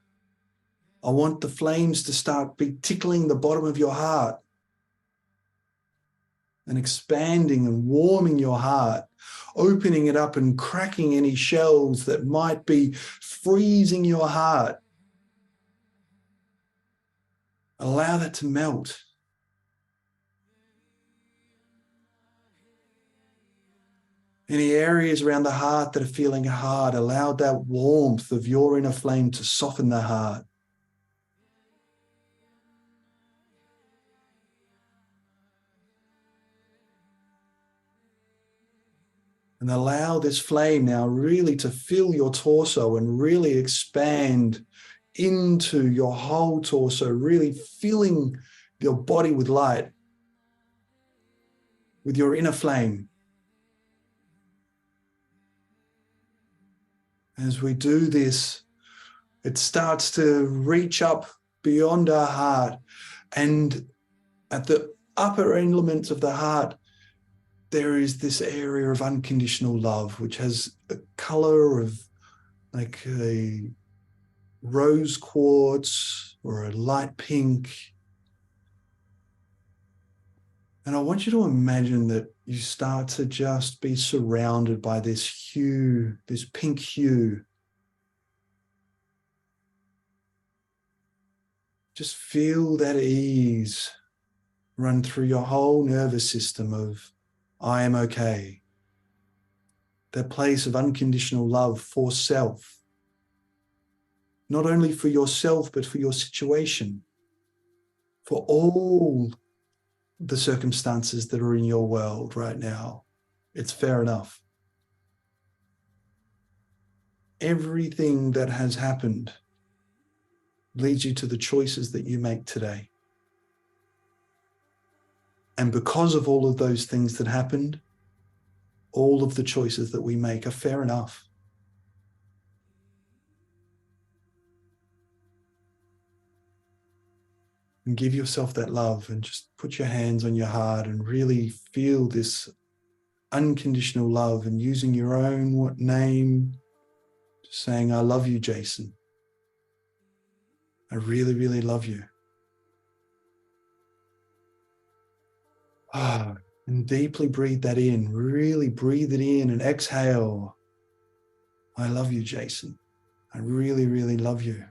I want the flames to start tickling the bottom of your heart and expanding and warming your heart, opening it up and cracking any shells that might be freezing your heart. Allow that to melt. Any areas around the heart that are feeling hard, allow that warmth of your inner flame to soften the heart. And allow this flame now really to fill your torso and really expand into your whole torso, really filling your body with light, with your inner flame. As we do this, it starts to reach up beyond our heart, and at the upper elements of the heart, there is this area of unconditional love, which has a color of like a rose quartz or a light pink. And I want you to imagine that you start to just be surrounded by this hue, this pink hue. Just feel that ease run through your whole nervous system of, I am okay. That place of unconditional love for self. Not only for yourself, but for your situation. For all the circumstances that are in your world right now. It's fair enough. Everything that has happened leads you to the choices that you make today. And because of all of those things that happened, all of the choices that we make are fair enough. And give yourself that love and just put your hands on your heart and really feel this unconditional love, and using your own name, just saying, I love you, Jason. I really, really love you. And deeply breathe that in. Really breathe it in and exhale. I love you, Jason. I really, really love you.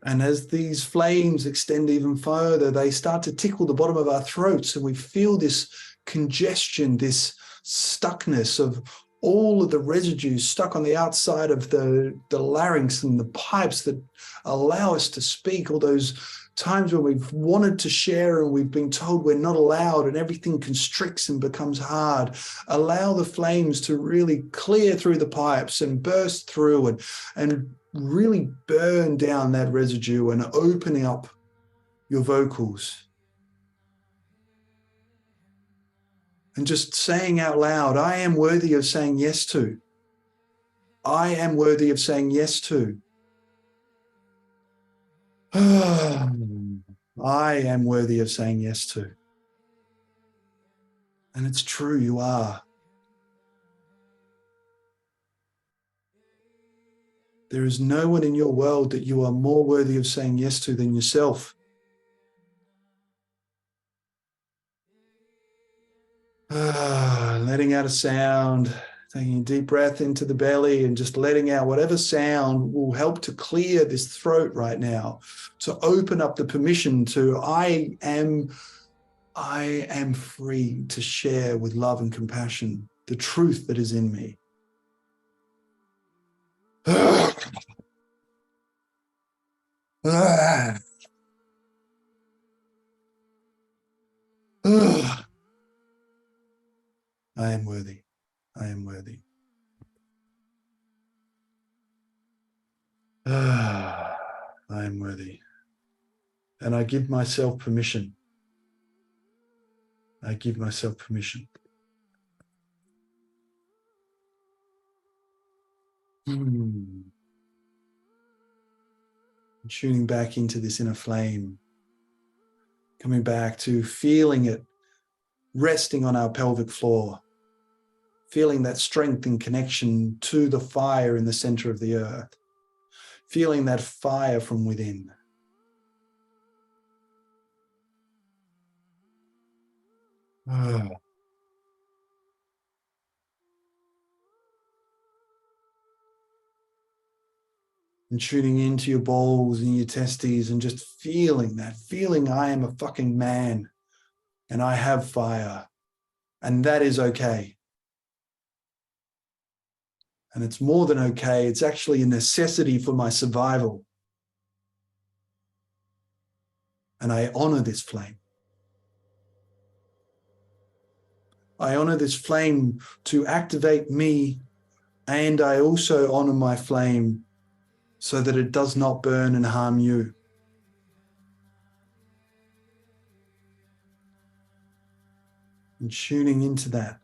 And as these flames extend even further, they start to tickle the bottom of our throats, and we feel this congestion, this stuckness of all of the residues stuck on the outside of the larynx and the pipes that allow us to speak. All those times when we've wanted to share and we've been told we're not allowed, and everything constricts and becomes hard. Allow the flames to really clear through the pipes and burst through and really burn down that residue and opening up your vocals. And just saying out loud, I am worthy of saying yes to. I am worthy of saying yes to. I am worthy of saying yes to. And it's true, you are. There is no one in your world that you are more worthy of saying yes to than yourself. Letting out a sound, taking a deep breath into the belly and just letting out whatever sound will help to clear this throat right now, to open up the permission to, I am free to share with love and compassion the truth that is in me. I am worthy. I am worthy. I am worthy. And I give myself permission. I give myself permission. Tuning back into this inner flame. Coming back to feeling it resting on our pelvic floor. Feeling that strength and connection to the fire in the center of the earth. Feeling that fire from within. And tuning into your balls and your testes and just feeling that, feeling I am a fucking man and I have fire, and that is okay. And it's more than okay. It's actually a necessity for my survival. And I honor this flame. I honor this flame to activate me, and I also honor my flame so that it does not burn and harm you. And tuning into that,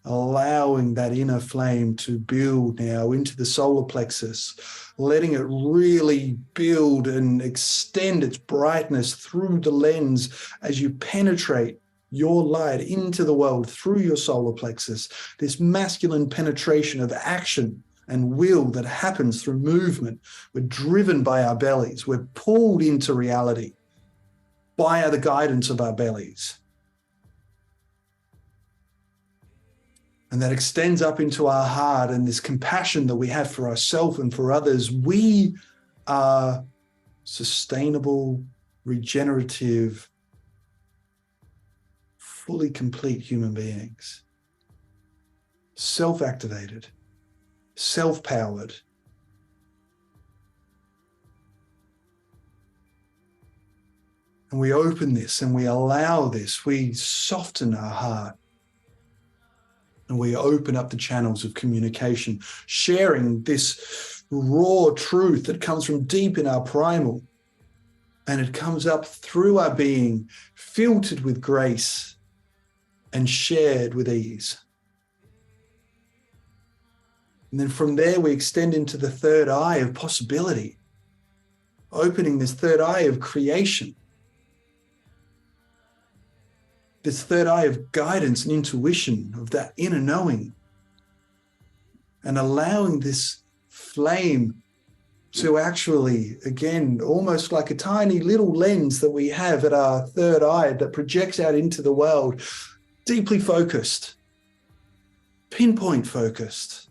allowing that inner flame to build now into the solar plexus, letting it really build and extend its brightness through the lens as you penetrate your light into the world through your solar plexus, this masculine penetration of action and will that happens through movement. We're driven by our bellies. We're pulled into reality by the guidance of our bellies. And that extends up into our heart, and this compassion that we have for ourselves and for others. We are sustainable, regenerative, fully complete human beings. Self-activated, self-powered. And we open this and we allow this. We soften our heart. And we open up the channels of communication, sharing this raw truth that comes from deep in our primal. And it comes up through our being, filtered with grace and shared with ease. And then from there, we extend into the third eye of possibility, opening this third eye of creation, this third eye of guidance and intuition, of that inner knowing, and allowing this flame to actually, again, almost like a tiny little lens that we have at our third eye that projects out into the world, deeply focused, pinpoint focused.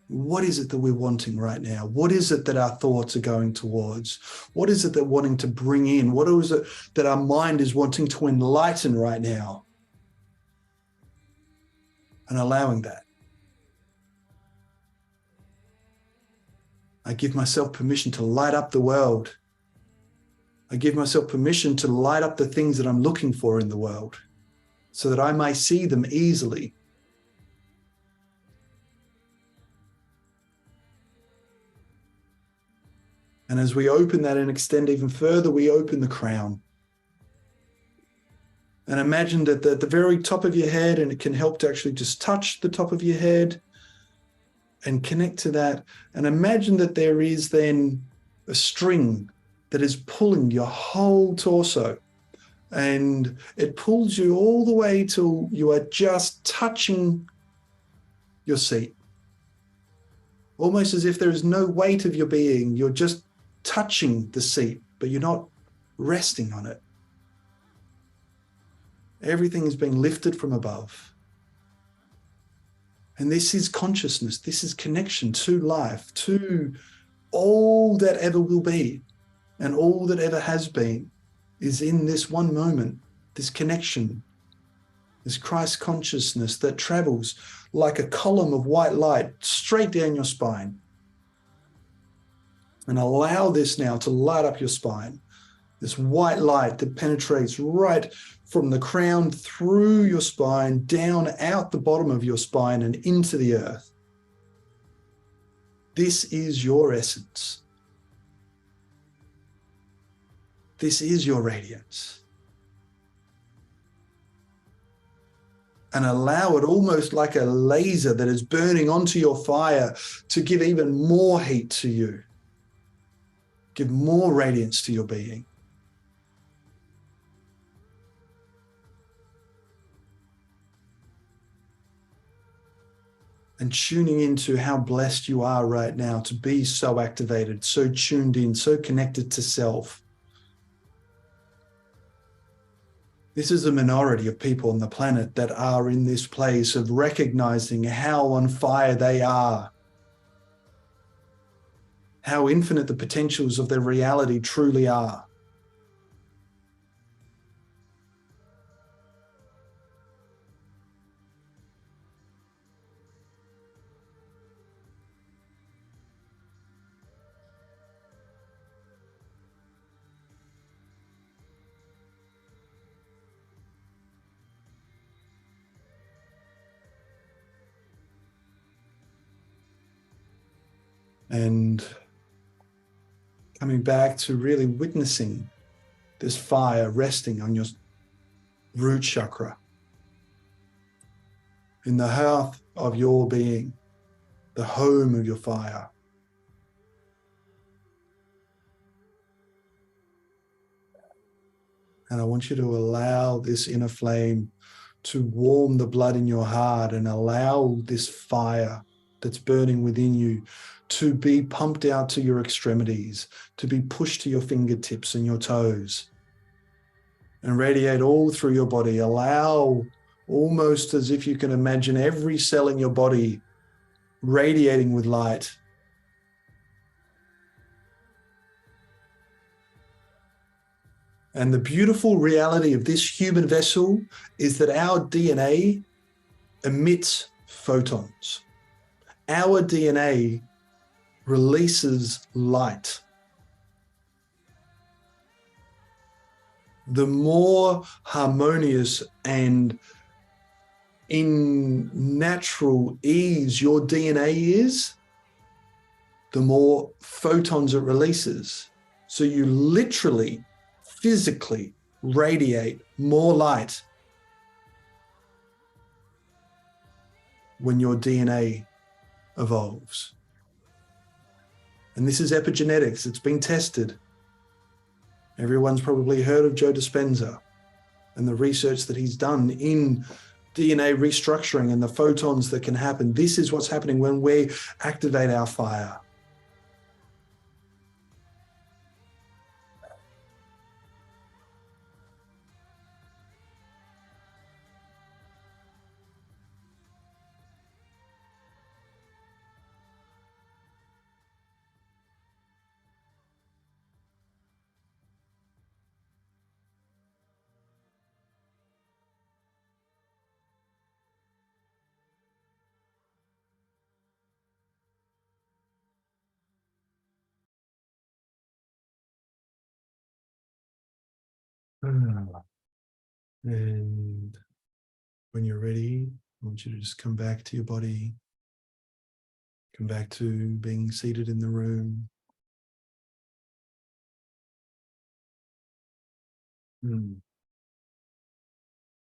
What is it that we're wanting right now? What is it that our thoughts are going towards? What is it that we're wanting to bring in? What is it that our mind is wanting to enlighten right now? And allowing that. I give myself permission to light up the world. I give myself permission to light up the things that I'm looking for in the world so that I may see them easily. And as we open that and extend even further, we open the crown. And imagine that at the very top of your head, and it can help to actually just touch the top of your head and connect to that. And imagine that there is then a string that is pulling your whole torso. And it pulls you all the way till you are just touching your seat. Almost as if there is no weight of your being. You're just touching the seat, but you're not resting on it. Everything is being lifted from above. And this is consciousness. This is connection to life, to all that ever will be, and all that ever has been is in this one moment, this connection, this Christ consciousness that travels like a column of white light straight down your spine. And allow this now to light up your spine, this white light that penetrates right from the crown through your spine, down out the bottom of your spine and into the earth. This is your essence. This is your radiance. And allow it almost like a laser that is burning onto your fire to give even more heat to you. Give more radiance to your being. And tuning into how blessed you are right now to be so activated, so tuned in, so connected to self. This is a minority of people on the planet that are in this place of recognizing how on fire they are, how infinite the potentials of their reality truly are. And coming back to really witnessing this fire resting on your root chakra, in the heart of your being, the home of your fire. And I want you to allow this inner flame to warm the blood in your heart and allow this fire that's burning within you to be pumped out to your extremities, to be pushed to your fingertips and your toes, and radiate all through your body. Allow, almost as if you can imagine every cell in your body radiating with light. And the beautiful reality of this human vessel is that our DNA emits photons. Our DNA releases light. The more harmonious and in natural ease your DNA is, the more photons it releases. So you literally, physically radiate more light when your DNA evolves. And this is epigenetics. It's been tested. Everyone's probably heard of Joe Dispenza and the research that he's done in DNA restructuring and the photons that can happen. This is what's happening when we activate our fire. And when you're ready, I want you to just come back to your body, come back to being seated in the room.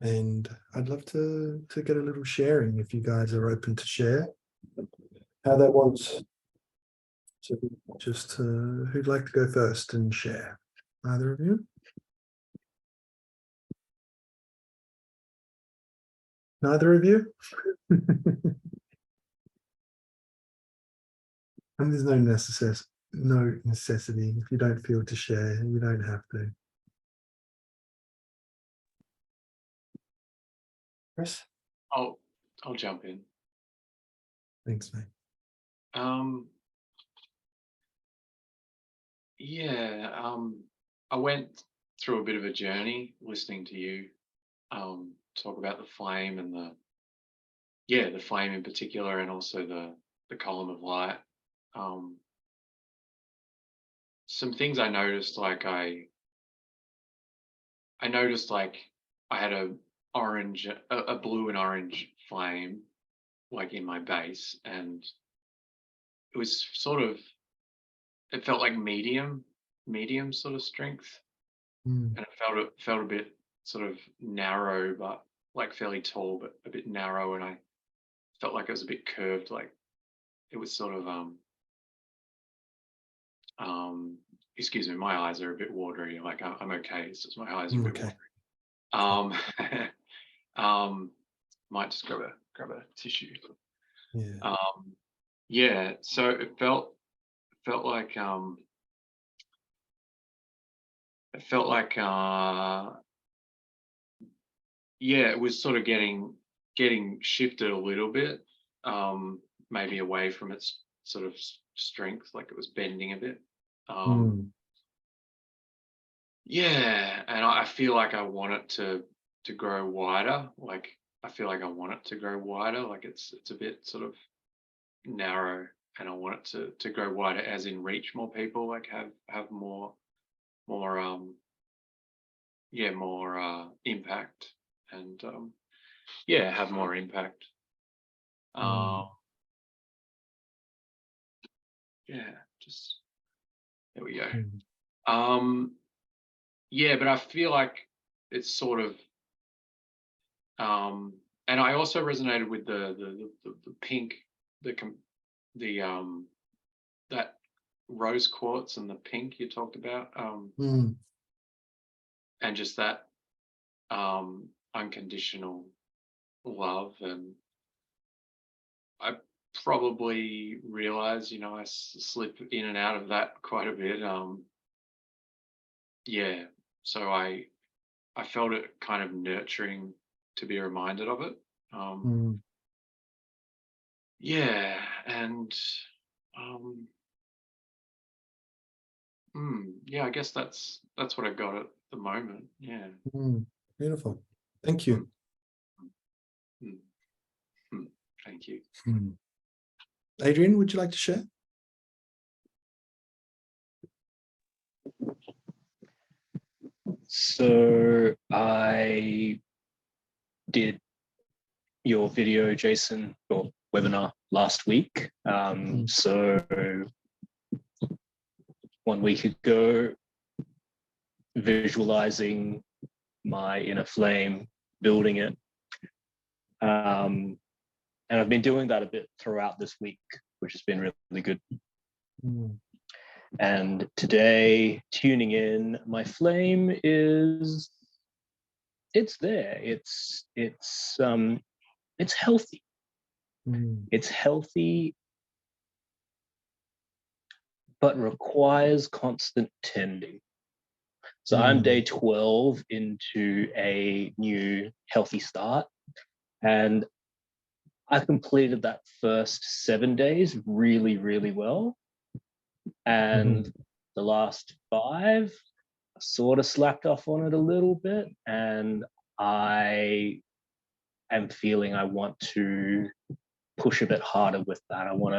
And I'd love to get a little sharing if you guys are open to share how that was. So just who'd like to go first and share? Either of you? Neither of you? And there's no necessity. If you don't feel to share, you don't have to. Chris? I'll jump in. Thanks, mate. I went through a bit of a journey listening to you talk about the flame and the flame in particular, and also the column of light. Some things I noticed, like I noticed like I had a blue and orange flame like in my base, and it was it felt like medium sort of strength, and it felt a bit sort of narrow, but like fairly tall, but a bit narrow, and I felt like it was a bit curved, like it was sort of excuse me, my eyes are a bit watery, like I'm okay, it's just my eyes are a bit Okay. watery. Might just grab a tissue. Yeah. So it felt like yeah, it was sort of getting shifted a little bit, maybe away from its sort of strength, like it was bending a bit. Yeah, and I feel like I want it to grow wider. Like I feel like I want it to grow wider. Like it's a bit sort of narrow, and I want it to grow wider, as in reach more people, like have more yeah, more impact, and yeah, have more impact. Yeah, just there we go. Yeah, but I feel like it's sort of and I also resonated with the pink, the that rose quartz and the pink you talked about, and just that unconditional love. And I probably realize, you know, I slip in and out of that quite a bit. Yeah, so I felt it kind of nurturing to be reminded of it. Yeah, and yeah, I guess that's what I got at the moment. Yeah. Beautiful. Thank Mm, you. mm, Thank you. Adrian, would you like to share? So I did your video, Jason, or webinar last week. So 1 week ago, visualizing my inner flame, building it. And I've been doing that a bit throughout this week, which has been really good. And today, tuning in, my flame is, it's there. It's healthy. It's healthy, but requires constant tending. So I'm day 12 into a new healthy start, and I completed that first 7 days really, really well. And the last 5, I sort of slacked off on it a little bit, and I am feeling I want to push a bit harder with that. I want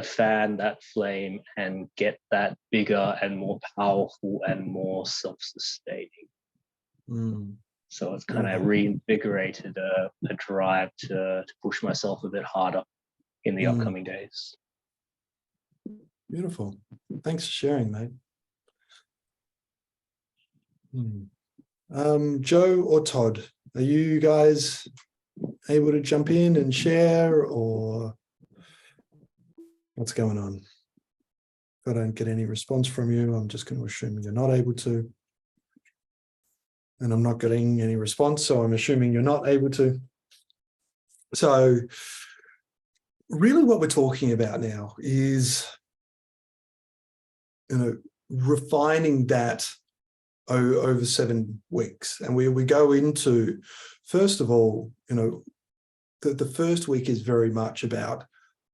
to fan that flame and get that bigger and more powerful and more self-sustaining. So it's kind of reinvigorated a drive to push myself a bit harder in the upcoming days. Beautiful. Thanks for sharing, mate. Joe or Todd, are you guys able to jump in and share, or what's going on? If I don't get any response from you, I'm just going to assume you're not able to. And I'm not getting any response, so I'm assuming you're not able to. So really what we're talking about now is, you know, refining that over 7 weeks. And we go into, first of all, you know, the first week is very much about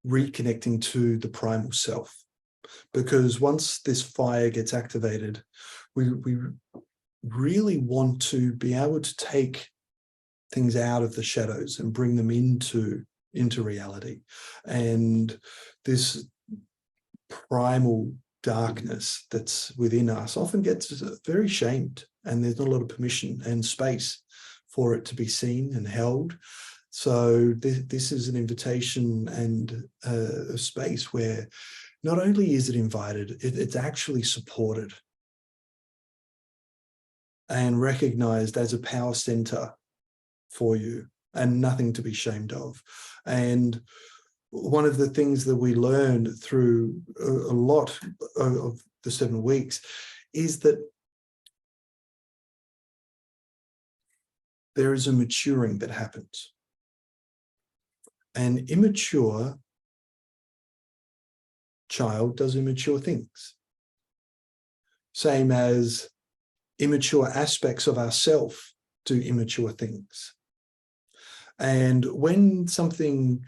reconnecting to the primal self, because once this fire gets activated, we really want to be able to take things out of the shadows and bring them into reality. And this primal darkness that's within us often gets very shamed, and there's not a lot of permission and space for it to be seen and held. So this is an invitation and a space where not only is it invited, it's actually supported and recognized as a power center for you, and nothing to be ashamed of. And one of the things that we learned through a lot of the 7 weeks is that there is a maturing that happens. An immature child does immature things. Same as immature aspects of ourself do immature things. And when something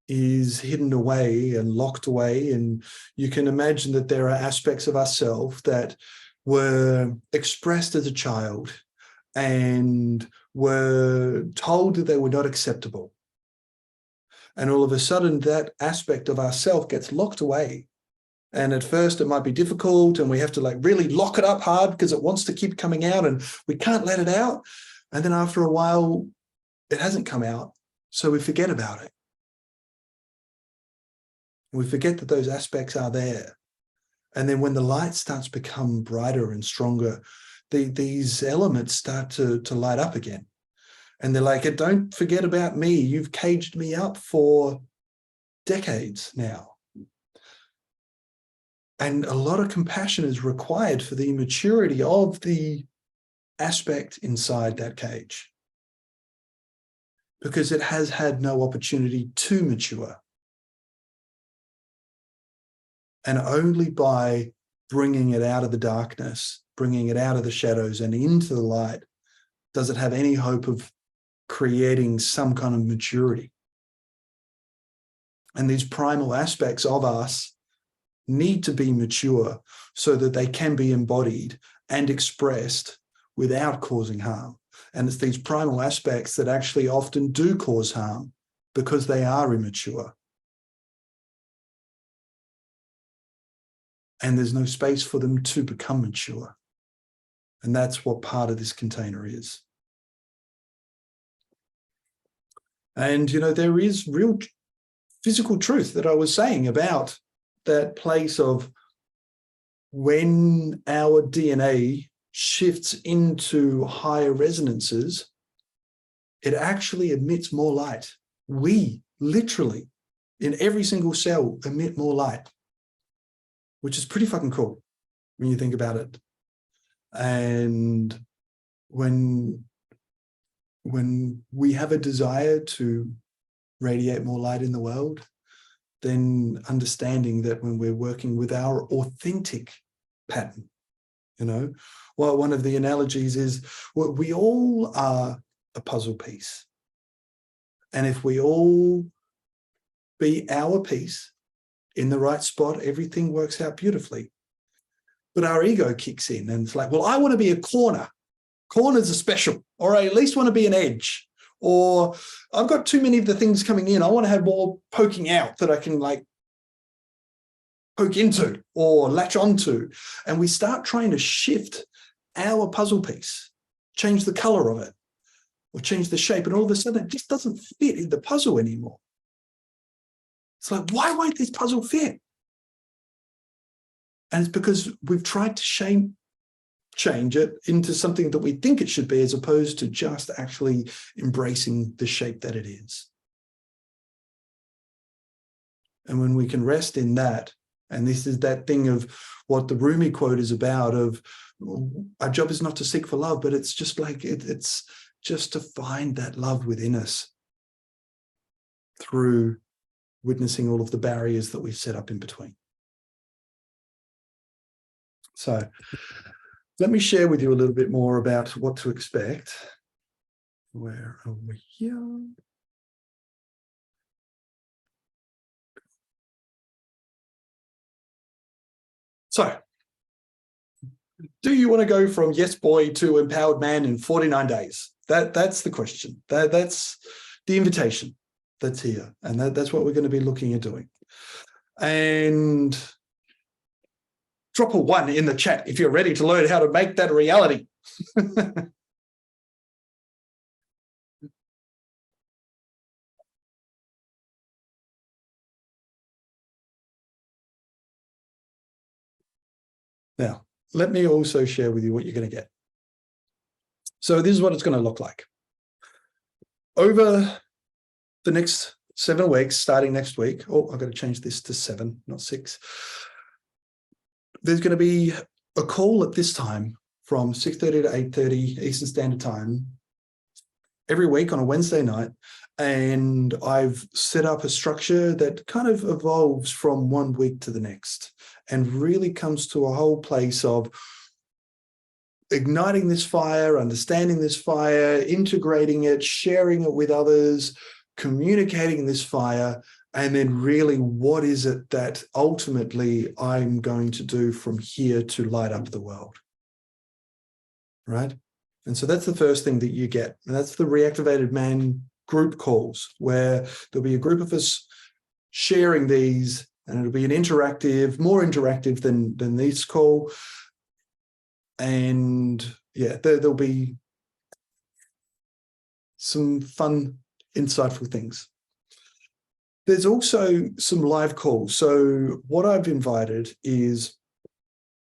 is hidden away and locked away, and you can imagine that there are aspects of ourselves that were expressed as a child and were told that they were not acceptable. And all of a sudden that aspect of ourself gets locked away. And at first it might be difficult and we have to like really lock it up hard because it wants to keep coming out and we can't let it out. And then after a while, it hasn't come out. So we forget about it. We forget that those aspects are there. And then when the light starts to become brighter and stronger, these elements start to light up again. And they're like, don't forget about me. You've caged me up for decades now. And a lot of compassion is required for the immaturity of the aspect inside that cage, because it has had no opportunity to mature. And only by bringing it out of the darkness, bringing it out of the shadows and into the light, does it have any hope of creating some kind of maturity. And these primal aspects of us need to be mature so that they can be embodied and expressed without causing harm. And it's these primal aspects that actually often do cause harm because they are immature. And there's no space for them to become mature. And that's what part of this container is. And, you know, there is real physical truth that I was saying about that place of when our DNA shifts into higher resonances, it actually emits more light. We literally, in every single cell, emit more light, which is pretty fucking cool when you think about it. And when we have a desire to radiate more light in the world, then understanding that when we're working with our authentic pattern, you know, well, one of the analogies is we all are a puzzle piece. And if we all be our piece in the right spot, everything works out beautifully. But our ego kicks in and it's like, well, I want to be a corner. Corners are special, or I at least want to be an edge. Or I've got too many of the things coming in. I want to have more poking out that I can like poke into or latch onto. And we start trying to shift our puzzle piece, change the color of it, or change the shape. And all of a sudden, it just doesn't fit in the puzzle anymore. It's like, why won't this puzzle fit? And it's because we've tried to change it into something that we think it should be, as opposed to just actually embracing the shape that it is. And when we can rest in that, and this is that thing of what the Rumi quote is about, of our job is not to seek for love, but it's just like, it's just to find that love within us through witnessing all of the barriers that we've set up in between. So let me share with you a little bit more about what to expect. Where are we here? So, do you want to go from yes boy to empowered man in 49 days? That's the question. That's the invitation that's here. And that's what we're going to be looking at doing. And drop a 1 in the chat if you're ready to learn how to make that a reality. Now, let me also share with you what you're going to get. So this is what it's going to look like. Over the next 7 weeks, starting next week, I've got to change this to 7, not 6. There's going to be a call at this time from 6:30 to 8:30 Eastern Standard Time every week on a Wednesday night. And I've set up a structure that kind of evolves from one week to the next and really comes to a whole place of igniting this fire, understanding this fire, integrating it, sharing it with others, communicating this fire, and then really what is it that ultimately I'm going to do from here to light up the world, right? And so that's the first thing that you get. And that's the Reactivated Man group calls, where there'll be a group of us sharing these, and it'll be an interactive, more interactive than this call. And yeah, there'll be some fun, insightful things. There's also some live calls. So what I've invited is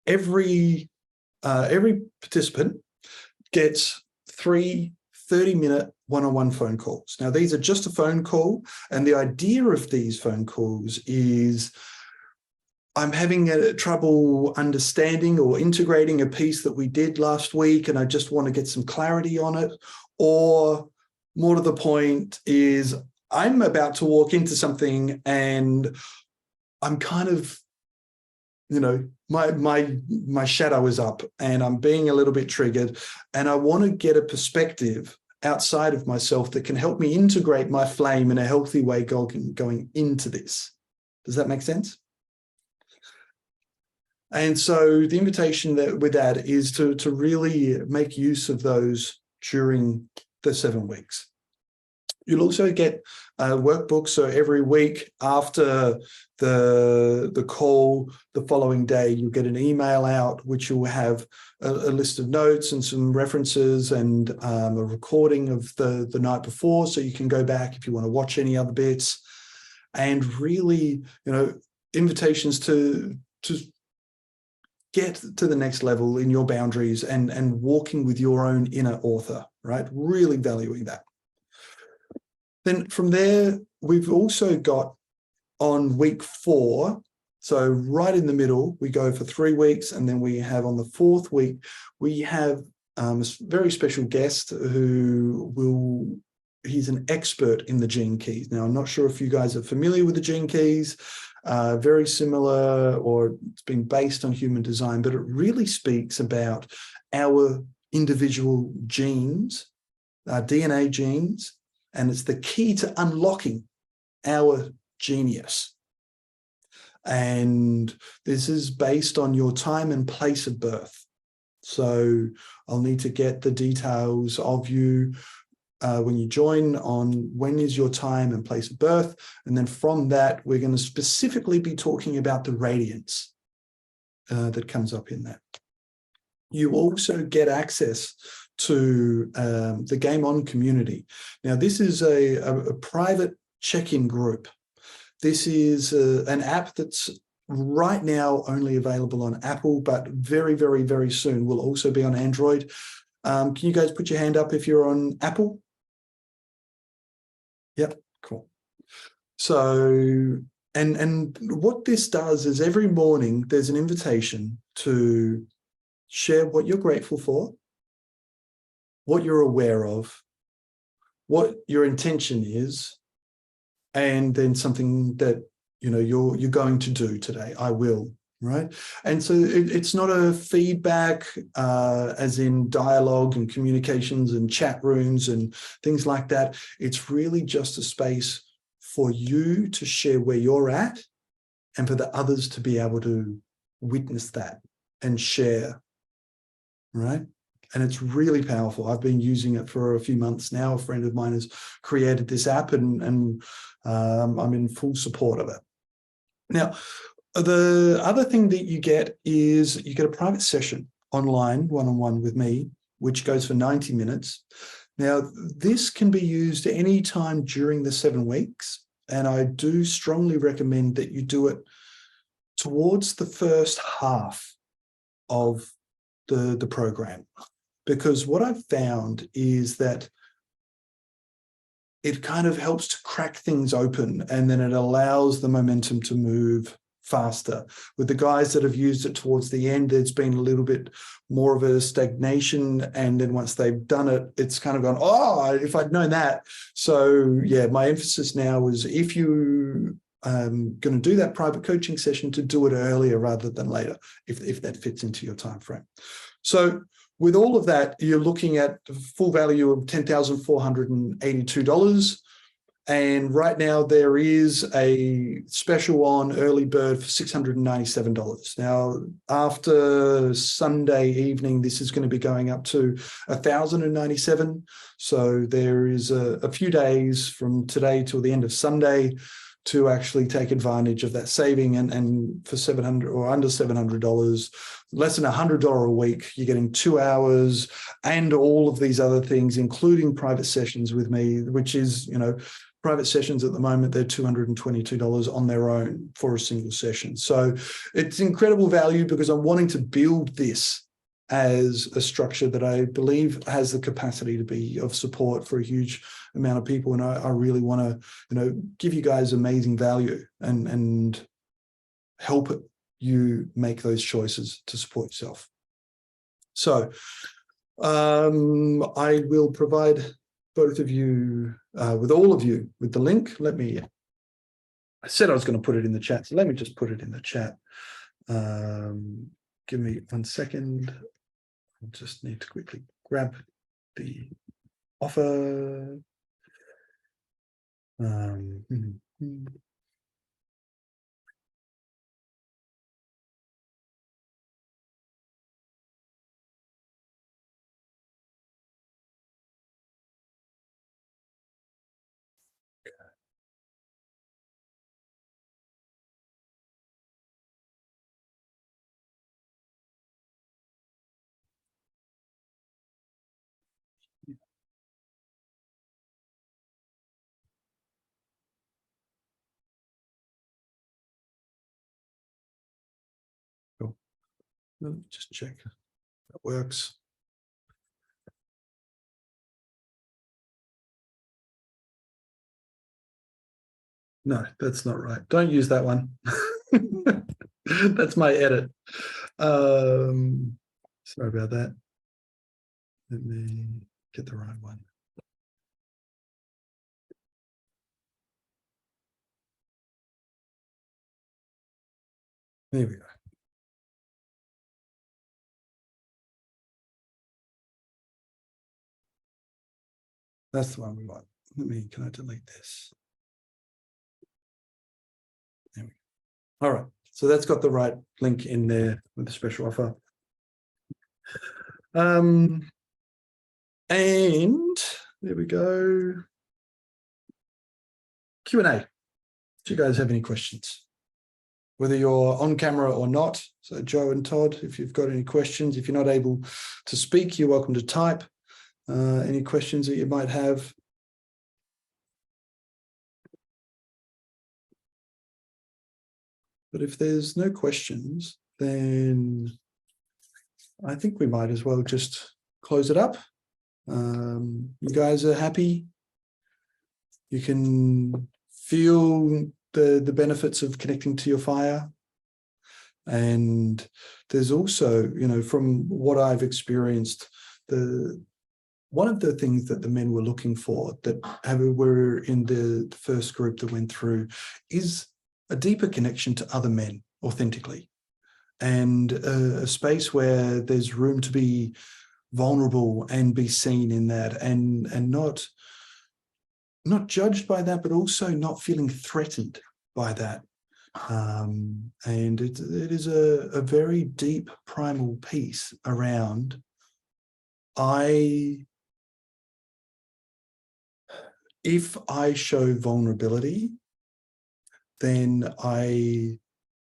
every participant gets 3 30-minute one-on-one phone calls. Now, these are just a phone call, and the idea of these phone calls is I'm having trouble understanding or integrating a piece that we did last week, and I just want to get some clarity on it. Or more to the point is I'm about to walk into something and I'm kind of, you know, my shadow is up and I'm being a little bit triggered, and I want to get a perspective outside of myself that can help me integrate my flame in a healthy way going into this. Does that make sense? And so the invitation with that is to really make use of those during the 7 weeks. You'll also get a workbook. So every week after the call, the following day, you'll get an email out, which will have a list of notes and some references and a recording of the night before. So you can go back if you want to watch any other bits, and really, you know, invitations to get to the next level in your boundaries and walking with your own inner author, right? Really valuing that. Then from there, we've also got on week 4, so right in the middle, we go for 3 weeks, and then we have on the 4th week, we have a very special guest he's an expert in the gene keys. Now, I'm not sure if you guys are familiar with the gene keys, very similar, or it's been based on human design, but it really speaks about our individual genes, our DNA genes, and it's the key to unlocking our genius. And this is based on your time and place of birth. So I'll need to get the details of you when you join on when is your time and place of birth. And then from that, we're going to specifically be talking about the radiance that comes up in that. You also get access to the Game On community. Now, this is a private check-in group. This is an app that's right now only available on Apple, but very, very, very soon will also be on Android. Can you guys put your hand up if you're on Apple? Yep, cool. So, and what this does is every morning there's an invitation to share what you're grateful for, what you're aware of, what your intention is, and then something that, you know, you're going to do today. I will, right? And so it's not a feedback as in dialogue and communications and chat rooms and things like that. It's really just a space for you to share where you're at and for the others to be able to witness that and share, right? And it's really powerful. I've been using it for a few months now. A friend of mine has created this app, and I'm in full support of it. Now, the other thing that you get is you get a private session online, one-on-one with me, which goes for 90 minutes. Now, this can be used any time during the 7 weeks, and I do strongly recommend that you do it towards the first half of the program. Because what I've found is that it kind of helps to crack things open, and then it allows the momentum to move faster. With the guys that have used it towards the end, there's been a little bit more of a stagnation, and then once they've done it, it's kind of gone, oh, if I'd known that. So yeah, my emphasis now is if you going to do that private coaching session, to do it earlier rather than later, if that fits into your time frame. So with all of that, you're looking at a full value of $10,482. And right now there is a special on early bird for $697. Now, after Sunday evening, this is going to be going up to $1,097. So there is a few days from today till the end of Sunday to actually take advantage of that saving, and for $700 or under $700, less than $100 a week, you're getting 2 hours and all of these other things, including private sessions with me, which is, you know, private sessions at the moment, they're $222 on their own for a single session. So it's incredible value because I'm wanting to build this as a structure that I believe has the capacity to be of support for a huge amount of people. And I really want to, you know, give you guys amazing value and help you make those choices to support yourself. So I will provide both of you, with all of you, with the link. I said I was going to put it in the chat, so let me just put it in the chat. Give me 1 second. I just need to quickly grab the offer. Cool. Let me just check that works. No, that's not right. Don't use that one. That's my edit. Sorry about that. Let me get the right one. There we go. That's the one we want. Can I delete this? There we go. All right. So that's got the right link in there with the special offer. And there we go. Q&A. Do you guys have any questions? Whether you're on camera or not. So Joe and Todd, if you've got any questions, if you're not able to speak, you're welcome to type. Any questions that you might have. But if there's no questions, then I think we might as well just close it up. You guys are happy. You can feel the benefits of connecting to your fire. And there's also, you know, from what I've experienced, one of the things that the men were looking for that were in the first group that went through is a deeper connection to other men authentically, and a space where there's room to be vulnerable and be seen in that, and not judged by that, but also not feeling threatened by that. And it is a very deep primal piece around if I show vulnerability, then I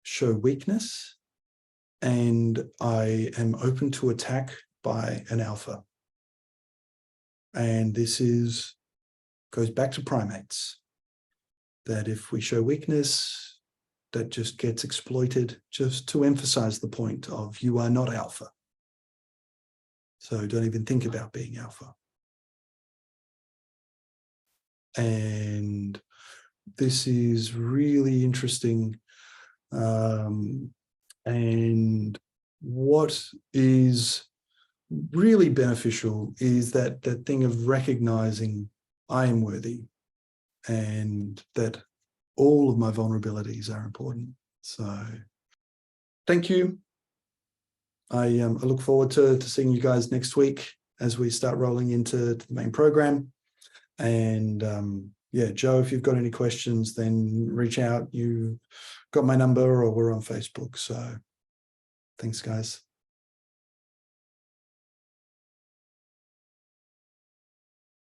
show weakness and I am open to attack by an alpha. And this goes back to primates, that if we show weakness, that just gets exploited, just to emphasize the point of you are not alpha. So don't even think about being alpha. And this is really interesting. And what is really beneficial is that thing of recognizing I am worthy and that all of my vulnerabilities are important. So thank you. I look forward to seeing you guys next week as we start rolling into the main program. And yeah, Joe, if you've got any questions, then reach out. You got my number, or we're on Facebook. So thanks, guys.